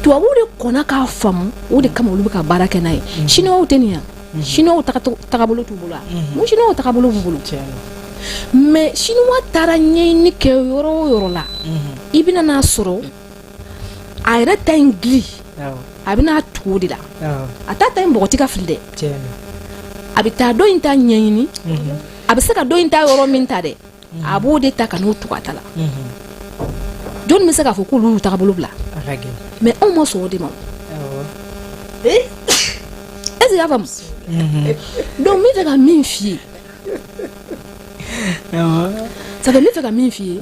tubabuw de kɔnna k'a faamu o de kama olu bɛ ka baara kɛ n'a ye chinois tɛ nin yan chinois tagabolo t'u bolo mun chinois tagabolo b'u bolo mais chinois taara ɲɛɲini kɛ yɔrɔ o yɔrɔ la i bɛna n'a sɔrɔ a yɛrɛ ta in gili a bɛna tugu o de la a t'a ta in bɔgɔti ka fili dɛ a bɛ taa dɔ in ta ɲɛɲini a bɛ se ka dɔ in ta yɔrɔ min ta dɛ a b'o de ta ka n'o tugu a ta la jɔn bɛ se k'a fɔ k'olu y'u tagabolo bila mais anw ma sɔn o de ma est-ce que i y'a faamu donc n bɛ fɛ ka min f'i ye ça fait n bɛ fɛ ka min f'i ye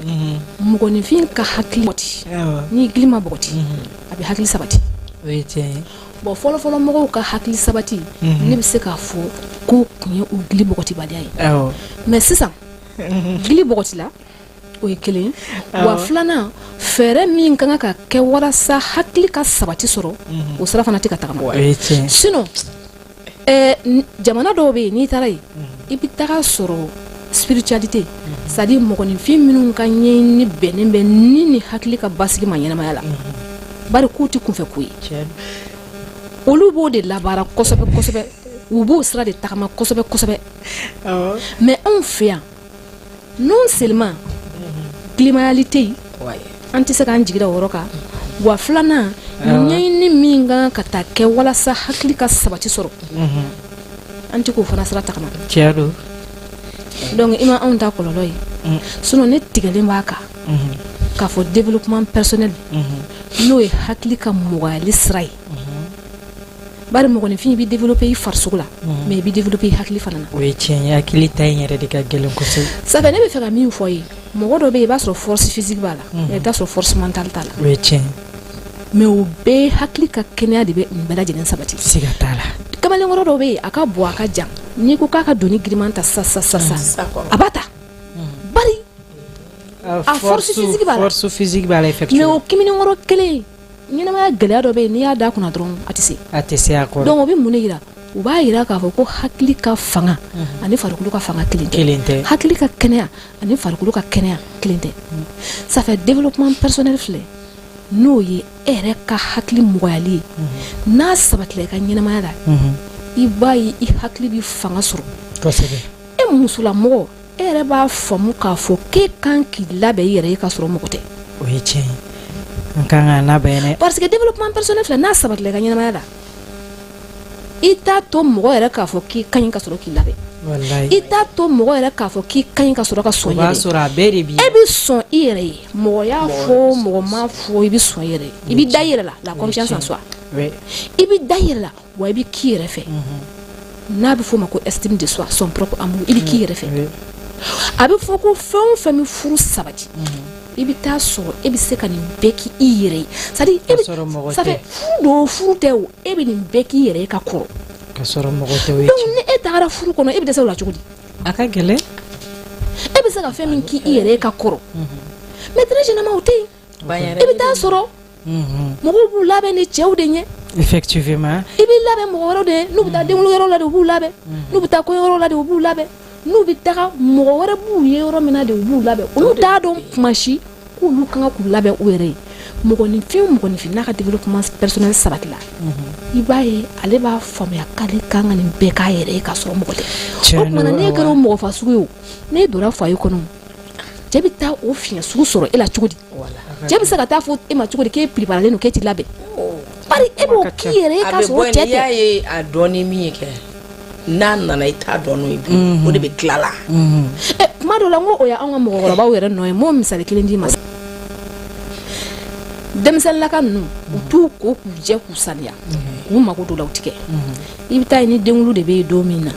mɔgɔninfin ka hakili bɔgɔti ni gili ma bɔgɔti a bɛ hakili sabati o ye tiɲɛ ye bon fɔlɔfɔlɔ mɔgɔw ka hakili sabati ne bɛ se k'a fɔ ko kun ye u gili bɔgɔtibaliya ye mais sisan gili bɔgɔtila o ye kelen wa filanan fɛɛrɛ min kan ka kɛ walasa hakili ka sabati sɔrɔ o sira fana tɛ ka tagama sinon jamana dɔw bɛ yen n'i taara yen i bɛ taga sɔrɔ spiritualité c'est à dire mɔgɔninfin minnu ka ɲɛɲini bɛnnen bɛ ni ni hakili ka basigi ma ɲɛnamaya la bari k'u tɛ kunfɛ ko ye olu b'o de labaara kosɛbɛ kosɛbɛ u b'o sira de tagama kosɛbɛ kosɛbɛ mais anw fɛ yan non seulement climatalité an tɛ se k'an jigi da o yɔrɔ kan wa filanan ɲɛɲini min kan ka taa kɛ walasa hakili ka sabati sɔrɔ an tɛ k'o fana sira tagama donc i ma anw ta kɔlɔlɔ ye sinon ne tigɛlen b'a kan k'a fɔ développement personnel n'o ye hakili ka mɔgɔyali sira ye bari mɔgɔninfin i bɛ développer i farisogo la mais i bɛ développer i hakili fana na o ye tiɲɛ ye hakili ta in yɛrɛ de ka gɛlɛn kosɛbɛ ça fait ne bɛ fɛ ka min fɔ ye mɔgɔ dɔ bɛ yen i b'a sɔrɔ force physique b'a la mais i bɛ taa sɔrɔ force mentale t'a la o ye tiɲɛ mais o bɛɛ hakili ka kɛnɛya de bɛ nin bɛɛ lajɛlen sabati siga t'a la kamalenkɔrɔ dɔw bɛ yen a ka bɔ a ka jan n'i ko k'a ka doni giriman ta sisan a b'a ta bari a force physique b'a la mais o kiminenkɔrɔ kelen ɲɛnamaya gɛlɛya dɔ bɛ yen n'i y'a da kunna dɔrɔn a tɛ se a kɔrɔ donc o bɛ mun de jira u b'a jira k'a fɔ ko hakili ka fanga ani farikolo ka fanga kelen tɛ hakili ka kɛnɛya ani farikolo ka kɛnɛya kelen tɛ ça fait développement personnel filɛ n'o ye e yɛrɛ ka hakili mɔgɔyali ye n'a sabatila i ka ɲɛnamaya la i b'a ye i hakili bɛ fanga sɔrɔ kosɛbɛ e musolamɔgɔ e yɛrɛ b'a faamu k'a fɔ k'e kan k'i labɛn i yɛrɛ ye k'a sɔrɔ mɔgɔ tɛ o ye tiɲɛ ye n kan ka labɛn dɛ parce que développement personnel filɛ n'a sabatila i ka ɲɛnamaya la i t'a to mɔgɔ yɛrɛ k'a fɔ k'i ka ɲi ka sɔrɔ k'i labɛn i t'a to mɔgɔ yɛrɛ k'a fɔ k'i ka ɲi ka sɔrɔ ka sɔn i yɛrɛ ye e bɛ sɔn i yɛrɛ ye mɔgɔ y'a fɔ mɔgɔ m'a fɔ i bɛ sɔn i yɛrɛ ye i bɛ da i yɛrɛ la la confiance en soi i bɛ da i yɛrɛ la wa i bɛ k'i yɛrɛ fɛ n'a bɛ f'o ma ko estime de soi son propre amour i bɛ k'i yɛrɛ fɛ a bɛ fɔ ko fɛn o fɛn bɛ furu sabati i bɛ taa sɔrɔ e bɛ se ka nin bɛɛ k'i yɛrɛ ye c'est-à-dire ça fait furu tɛ o e bɛ nin bɛɛ k'i yɛrɛ ye ka kɔrɔ ka sɔrɔ mɔgɔ tɛ o ye donc ni e tagara furu kɔnɔ e bɛ dɛsɛ o la cogo di a ka gɛlɛn e bɛ se ka fɛn min k'i yɛrɛ ye ka kɔrɔ mais très généralement o tɛ yen e bɛ taa sɔrɔ mɔgɔw b'u labɛn ni cɛw de ɲɛ effectivement i b'i labɛn mɔgɔ wɛrɛw de ye n'u bɛ taa denwoloyɔrɔ la de u b'u labɛn n'u bɛ taa kɔɲɔyɔrɔ la de u b'u labɛn n'u bɛ taga mɔgɔ wɛrɛ b'u ye yɔrɔ min na de u b'u labɛn olu t'a dɔn kuma si k'olu kan ka k'u labɛn u yɛrɛ ye mɔgɔninfin n'a ka développement personnel sabatila i b'a ye ale b'a faamuya k'ale kan ka nin bɛɛ k'a yɛrɛ ye k'a sɔrɔ mɔgɔ tɛ o kumana n'e kɛra o mɔgɔ fasugu ye o n'e donna foyer kɔnɔ cɛ bɛ taa o fiɲɛ sugu sɔrɔ e la cogo di cɛ bɛ se ka taa fɔ e ma cogo di k'e préparalen don k'e t'i labɛn bari e b'o k'i yɛrɛ ye k'a sɔrɔ cɛ tɛ a bɛ bɔ n'i y'a ye a dɔn ni min ye kɛ n'a nana i t'a dɔn n'o ye bilen o de bɛ tila la kuma dɔ la n ko o ye anw ka mɔgɔkɔrɔbaw yɛrɛ nɔ ye m'o misali kelen d'i ma denmisɛnninlaka ninnu u t'u ko k'u jɛ k'u saniya k'u mago don la u tigɛ i bɛ taa ye ni denwulu de bɛ yen don min na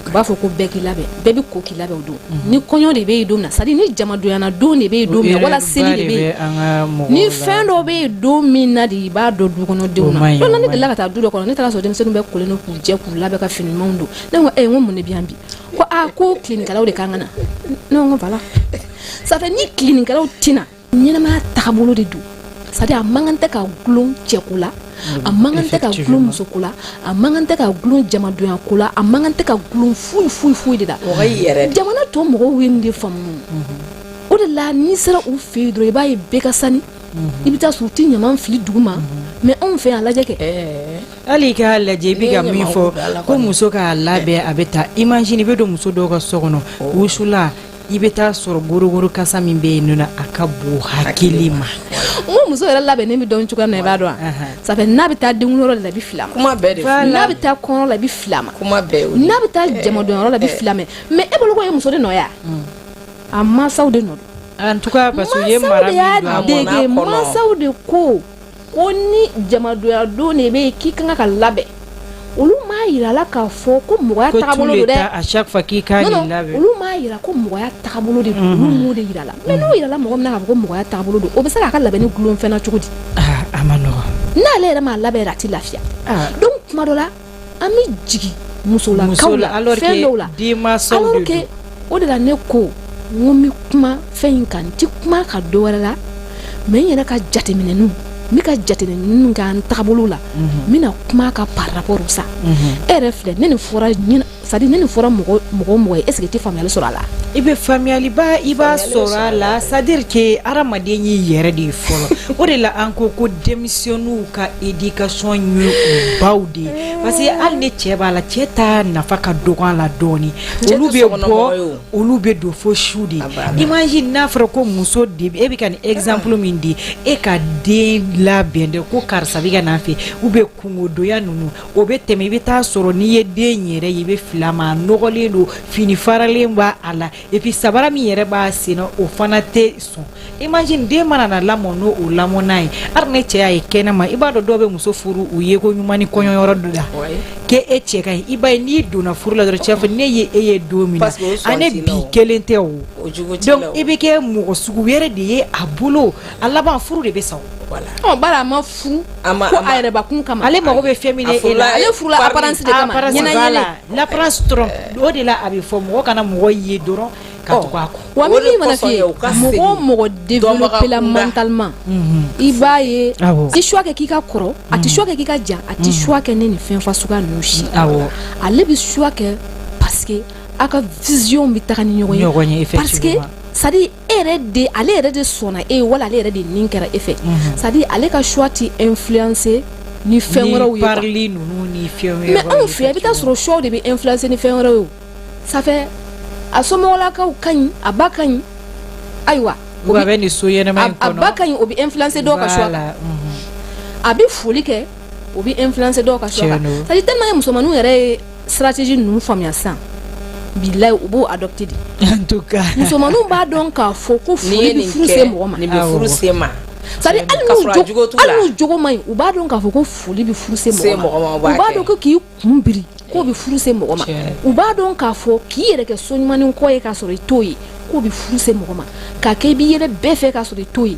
u b'a fɔ ko bɛɛ k'i labɛn bɛɛ bɛ ko k'i labɛn o don ni kɔɲɔ de bɛ yen don min na c'est à dire ni jamadonyana don de bɛ yen don min na wala seli de bɛ yen ni fɛn dɔ bɛ yen don min na de i b'a dɔn dukɔnɔdenw na don ne delila ka taa du dɔ kɔnɔ ne taara sɔrɔ denmisɛnninw bɛɛ kolen don k'u jɛ k'u labɛn ka fini ɲumanw don ne ko n ko mun de bɛ yan bi ko ko tilenikɛlaw de kan ka na ne ko voilà ça fait ni tilenikɛlaw tina ɲɛnamaya tagabolo de don c'est à dire a man kan tɛ ka gulon cɛko la a man kan tɛ ka gulon musoko la a man kan tɛ ka gulon jamadonyako la a man kan tɛ ka gulon foyi de la jamana tɔ mɔgɔw ye nin de faamu o de la n'i sera u fɛ yen dɔrɔn i b'a ye bɛɛ ka sani i bɛ taa sɔrɔ u tɛ ɲaman fili dugu ma mais anw fɛ yan lajɛ kɛ hali i k'a lajɛ i bɛ ka min fɔ ko muso k'a labɛn a bɛ taa imagine i bɛ don muso dɔw ka so kɔnɔ wusula i bɛ taa sɔrɔ gorogoro kasa min bɛ yen nɔ a ka bon hakili ma n ko muso yɛrɛ labɛnnen bɛ dɔn cogoya min na i b'a dɔn ça fait n'a bɛ taa denwoloyɔrɔ de la i bɛ fili a ma kuma bɛɛ de fɔ n'a bɛ taa kɔɲɔ la i bɛ fili a ma kuma bɛɛ n'a bɛ taa jamadonyɔrɔ la i bɛ fili a ma mais e bolo ko ye muso de nɔ ye a mansaw de nɔ don en tout cas parce que ye mara min dege mansaw de ko ni jamadonya don de bɛ yen k'i kan ka labɛn olu m'a yira la k'a fɔ ko mɔgɔya tagabolo don dɛ à chaque fois k'i ka nin labɛn olu m'a yira ko mɔgɔya tagabolo de don olu m'o de yira la mais n'o yira la mɔgɔ min na k'a fɔ ko mɔgɔya tagabolo don o bɛ se k'a ka labɛnni gulon fɛn na cogo di a ma nɔgɔn n'ale yɛrɛ m'a labɛn yɛrɛ a tɛ lafiya donc tuma dɔ la an bɛ jigin musolakaw la fɛn dɔw la alors que o de la ne ko n ko n bɛ kuma fɛn in kan n tɛ kuma ka dɔ wɛrɛ la mais n yɛrɛ ka jateminɛninw n bɛ ka jateminɛninw k'an tagabolo la n bɛna kuma ka par rapport sa e yɛrɛ filɛ ne nin fɔra c'est à dire ne nin fɔra mɔgɔ ye est ce que i tɛ faamuyali sɔrɔ a la i bɛ faamuyaliba i b'a sɔrɔ a la c'est à dire que hadamaden y'i yɛrɛ de ye fɔlɔ o de la an ko denmisɛnninw ka éducation ye u baw de ye parce que hali ni cɛ b'a la cɛ ta nafa ka dɔgɔ a la dɔɔni olu bɛ bɔ olu bɛ don fo su de imagine n'a fɔra ko muso de e bɛ ka nin exemple min di e ka den labɛn de ko karisa bɛ ka n'a fɛ ou bien kungodonya ninnu o bɛ tɛmɛ i bɛ taa sɔrɔ n'i ye den yɛrɛ ye i bɛ fili a ma a nɔgɔlen don fini faralen b'a a la et puis sabara min yɛrɛ b'a sen na o fana tɛ sɔn imagine den mana na lamɔ n'o o lamɔ n'a ye hali ni cɛ y'a ye kɛnɛma i b'a dɔn dɔw bɛ muso furu u ye ko ɲuman ni kɔɲɔyɔrɔ dɔ la k'e cɛ ka ɲi i b'a ye n'i donna furu la dɔrɔn cɛ fɔ ne ye e ye don min na ani bi kelen tɛ o donc i bɛ kɛ mɔgɔ sugu wɛrɛ de ye a bolo a laban furu de bɛ sa o bari a ma furu ko a yɛrɛbakun kama ale mago bɛ fɛn min na e la ale furula apparence de kama ɲɛnayɛlɛ l'apparence trompe o de la a bɛ fɔ mɔgɔ kana mɔgɔ ye dɔrɔn ka tugu a kɔ wa min mana f'i ye mɔgɔ développé la mentalement i b'a ye i choix kɛ k'i ka kɔrɔ a tɛ choix kɛ k'i ka jan a tɛ choix kɛ ne ni fɛn fasuguya ninnu si ale bɛ choix kɛ parce que a ka vision bɛ taga ni ɲɔgɔn ye parce que c'est à dire ale yɛrɛ de sɔnna e wala ale yɛrɛ de nin kɛra e fɛ c'est à dire ale ka choix tɛ influencer ni fɛn wɛrɛw ye parli ninnu ni fɛn wɛrɛw mais anw fɛ i bɛ taa sɔrɔ choix de bɛ influencer ni fɛn wɛrɛw ye ça fait a somɔgɔlakaw ka ɲi a ba ka ɲi ayiwa a bɛ nin so ɲɛnama in kɔnɔ a ba ka ɲi o bɛ influencer dɔw ka choix kan a bɛ foli kɛ o bɛ influencer dɔw ka choix kan c'est à dire tellement musomaninw yɛrɛ ye stratégie ninnu faamuya sisan bilayi u b'o adopté de en tout cas musomaninw b'a dɔn k'a fɔ ko foli bɛ furu se mɔgɔ ma nin bɛ furu se ma c'est à dire hali n'u jogo man ɲi u b'a dɔn k'a fɔ ko foli bɛ furu se mɔgɔ ma u b'a dɔn ko k'i kun biri k'o bɛ furu se mɔgɔ ma u b'a dɔn k'a fɔ k'i yɛrɛ kɛ so ɲumanin kɔ ye k'a sɔrɔ i t'o ye k'o bɛ furu se mɔgɔ ma k'a kɛ i b'i yɛrɛ bɛɛ fɛ k'a sɔrɔ i t'o ye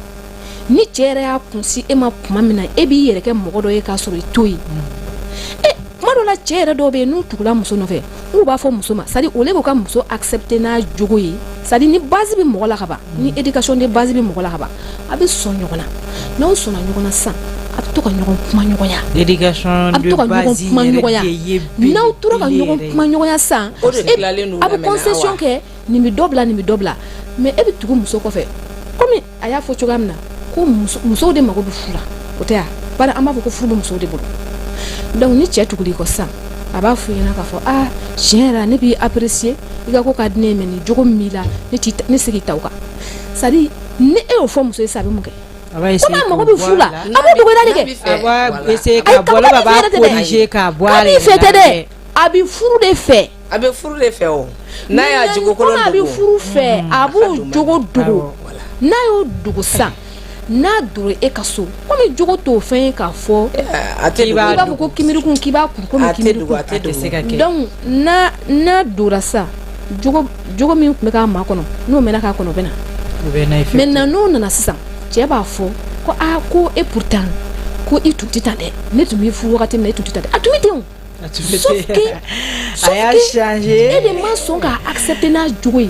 ni cɛ yɛrɛ y'a kunsi e ma tuma min na e b'i yɛrɛ kɛ mɔgɔ dɔ ye k'a sɔrɔ i t'o ye tuma dɔ la cɛ yɛrɛ dɔw bɛ yen n'u tugula muso nɔfɛ n'u b'a fɔ muso ma c'est à dire au lieu k'u ka muso accepter n'a jogo ye c'est à dire ni base bɛ mɔgɔ la ka ban ni éducation de base bɛ mɔgɔ la ka ban a bɛ sɔn ɲɔgɔn na n'aw sɔnna ɲɔgɔn na sisan a bɛ to ka ɲɔgɔn kuma ɲɔgɔnya éducation de base n'aw tora ka ɲɔgɔn kuma ɲɔgɔnya sisan a bɛ concession kɛ nin bɛ dɔ bila nin bɛ dɔ bila mais e bɛ tugu muso kɔfɛ komi a y'a fɔ cogoya min na ko musow de mago bɛ furu la o tɛ ya bari an b'a fɔ ko furu bɛ musow de bolo donc ni cɛ tugul'i kɔ sisan a b'a fɔ ɲɛna k'a fɔ tiɲɛ yɛrɛ ne b'i apprécier i ka ko ka di ne ye mais nin jogo min b'i la ne se k'i ta o kan c'est à dire ni e y'o fɔ muso ye sisan a bɛ mun kɛ komi a mago bɛ furu la a bɛ dogoyali kɛ a b'a essayer ka bɔ a b'a corriger k'a bɔ a la a b'i fɛ tɛ dɛ a bɛ furu de fɛ a bɛ furu de fɛ o n'a y'a jogo kolon dogo a bɛ furu fɛ a b'o jogo dogo n'a y'o dogo sisan n'a dora e ka so komi jogo t'o fɛn ye k'a fɔ i b'a fɔ ko kimirikun k'i b'a kuru komi kimirikun donc n'a dora sa jogo min tun bɛ k'a ma kɔnɔ n'o mɛnna k'a kɔnɔ o bɛ na maintenant n'o nana sisan cɛ b'a fɔ ko ko e pourtant ko i tun tɛ tan dɛ ne tun b'i furu wagati min na e tun tɛ tan dɛ a tun bɛ ten o sauf que a y'a changer e de ma sɔn k'a accepter n'a jogo ye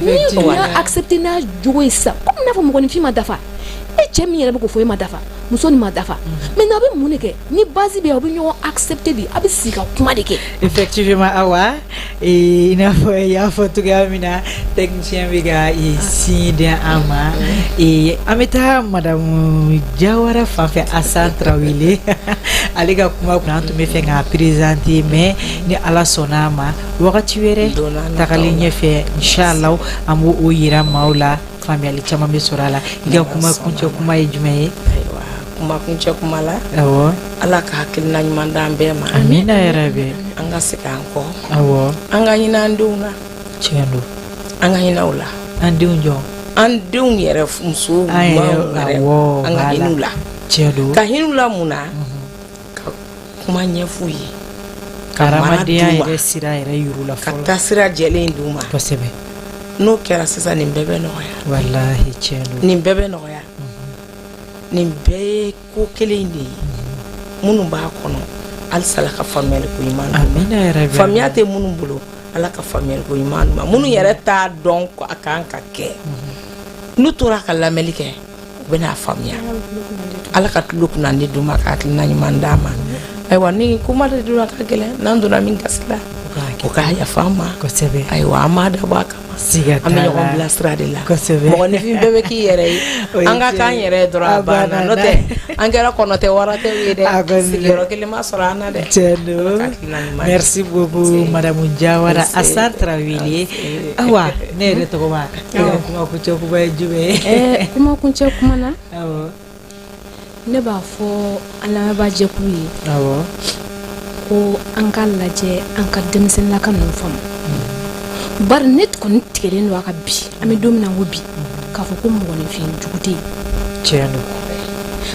n'i tun y'a accepter n'a jogo ye sisan komi n'a fɔ mɔgɔninfin ma dafa e cɛ min yɛrɛ bɛ k'o fɔ e ma dafa muso nin ma dafa maintenant a bɛ mun de kɛ ni base bɛ yen a bɛ ɲɔgɔn accepter de a bɛ sigi ka kuma de kɛ effectivement Awa i n'a fɔ i y'a fɔ cogoya min na technicien bɛ ka signe di an ma an bɛ taa madame Jawara fan fɛ Asan Tarawele ale ka kuma kun an tun bɛ fɛ k'a présenter mais ni Ala sɔnna a ma wagati wɛrɛ tagalen ɲɛfɛ inchallah an b'o yira maaw la faamuyali caman bɛ sɔrɔ a la i ka kuma kuncɛ kuma ye jumɛn ye kuma kuncɛ kuma la awɔ Ala ka hakilina ɲuman d'an bɛɛ ma amina yarabi an ka segin an kɔ awɔ an ka ɲinɛ an denw na tiɲɛ don an ka ɲinɛ o la an denw jɔ an denw yɛrɛ musow yɛrɛ an ka hinɛ u la tiɲɛ don ka hinɛ u la mun na ka kuma ɲɛf'u ye ka hadamadenya yɛrɛ sira yɛrɛ yir'u la ka fɔlɔ taa sira jɛlen d'u ma kosɛbɛ n'o kɛra sisan nin bɛɛ bɛ nɔgɔya walahi tiɲɛ don nin bɛɛ bɛ nɔgɔya nin bɛɛ ye ko kelen de ye minnu b'a kɔnɔ halisa Ala ka faamuyali ko ɲuman d'u ma amina yarabi faamuya tɛ minnu bolo Ala ka faamuyali ko ɲuman d'u ma minnu yɛrɛ t'a dɔn ko a kan ka kɛ n'u tora ka lamɛnni kɛ u bɛna faamuya Ala ka tulo kunnandi d'u ma ka hakilina ɲuman d'a ma ayiwa ni kuma de donna ka gɛlɛn n'an donna min gasi la o ka yafa an ma kosɛbɛ ayiwa an m'a dabɔ a kama siga an bɛ ɲɔgɔn bila sira de la kosɛbɛ mɔgɔninfin bɛɛ bɛ k'i yɛrɛ ye an ka k'an yɛrɛ ye dɔrɔn a banna n'o tɛ an kɛra kɔnɔ tɛ wara tɛ ye dɛ sigiyɔrɔ kelen ma sɔrɔ an na dɛ tiɲɛ don merci beaucoup madame Jawara Asan Tarawele awa ne yɛrɛ tɔgɔ ma kuma kuncɛ kuma ye jumɛn ye kuma kuncɛ kuma na awɔ ne b'a fɔ an lamɛnbaa jɛkulu ye awɔ ko an ka lajɛ an ka denmisɛnninlaka ninnu faamu bari ne kɔni tigɛlen don a ka bi an bɛ don min na ko bi k'a fɔ ko mɔgɔninfin jugu tɛ yen tiɲɛ don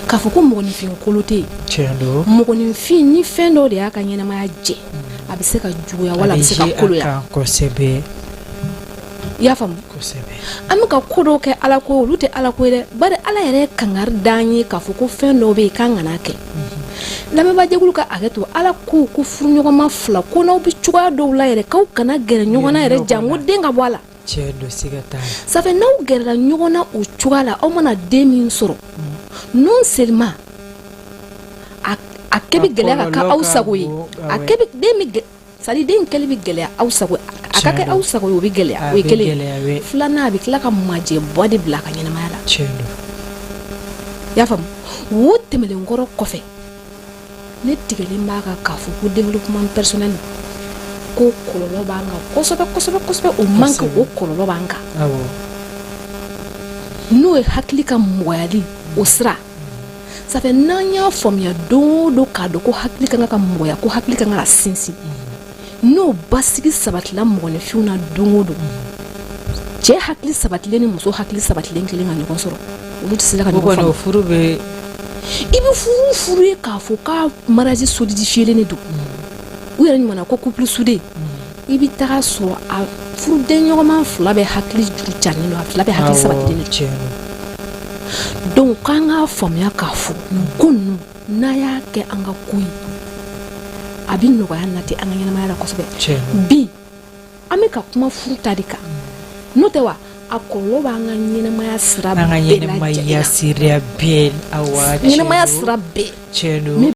k'a fɔ ko mɔgɔninfin kolo tɛ yen tiɲɛ don mɔgɔninfin ni fɛn dɔw de y'a ka ɲɛnamaya jɛ a bɛ se ka juguya wala a bɛ se ka koloya kosɛbɛ i y'a faamu an bɛ ka ko dɔw kɛ Ala ko olu tɛ Ala ko ye dɛ bari Ala yɛrɛ ye kangari d'an ye k'a fɔ ko fɛn dɔw bɛ yen k'an kana kɛ lamɛnbaajɛkulu ka hakɛ to Ala ko furuɲɔgɔnma fila ko n'aw bɛ cogoya dɔw la yɛrɛ k'aw kana gɛrɛ ɲɔgɔn na yɛrɛ janko den ka bɔ a la tiɲɛ don siga t'a la ça fait n'aw gɛrɛla ɲɔgɔn na o cogoya la aw mana den min sɔrɔ non seulement a kɛ bɛ gɛlɛya ka kɛ aw sago ye a kɛ bɛ den bɛ c'est à dire den kɛli bɛ gɛlɛya aw sago a ka kɛ aw sago ye o bɛ gɛlɛya o ye kelen filanan a bɛ tila ka majɛ bɔ de bila a ka ɲɛnamaya la tiɲɛ don i y'a faamu o tɛmɛlen kɔrɔ kɔfɛ ne tigɛlen b'a kan k'a fɔ ko développement personnel ko kɔlɔlɔ b'an kan kosɛbɛ kosɛbɛ kosɛbɛ o manque o kɔlɔlɔ b'an kan awɔ n'o ye hakili ka mɔgɔyali o sira ça fait n'an y'a faamuya don o don k'a dɔn ko hakili kan ka mɔgɔya ko hakili kan ka sinsin n'o basigi sabatila mɔgɔninfinw na don o don cɛ hakili sabatilen ni muso hakili sabatilen kelen ka ɲɔgɔn sɔrɔ olu tɛ se ka ɲɔgɔn faamu furu bɛ i bɛ furu ye k'a fɔ k'a mariage solidifielen de don u yɛrɛ ɲuman ko couple soudé i bi taga sɔrɔ a furuden ɲɔgɔnma fila bɛ hakili juru calen don a fila bɛ hakili sabatilen donc k'an k'a faamuya k'a fɔ ko ninnu n'a y'a kɛ an ka ko ye a bi nɔgɔya nati an ka ɲɛnamaya la kosɛbɛ bi an bɛ ka kuma furu ta de kan n'o tɛ wa a kɔlɔlɔ b'an ka ɲɛnamaya sira bɛɛ lajɛlen na ɲɛnamaya sira bɛɛ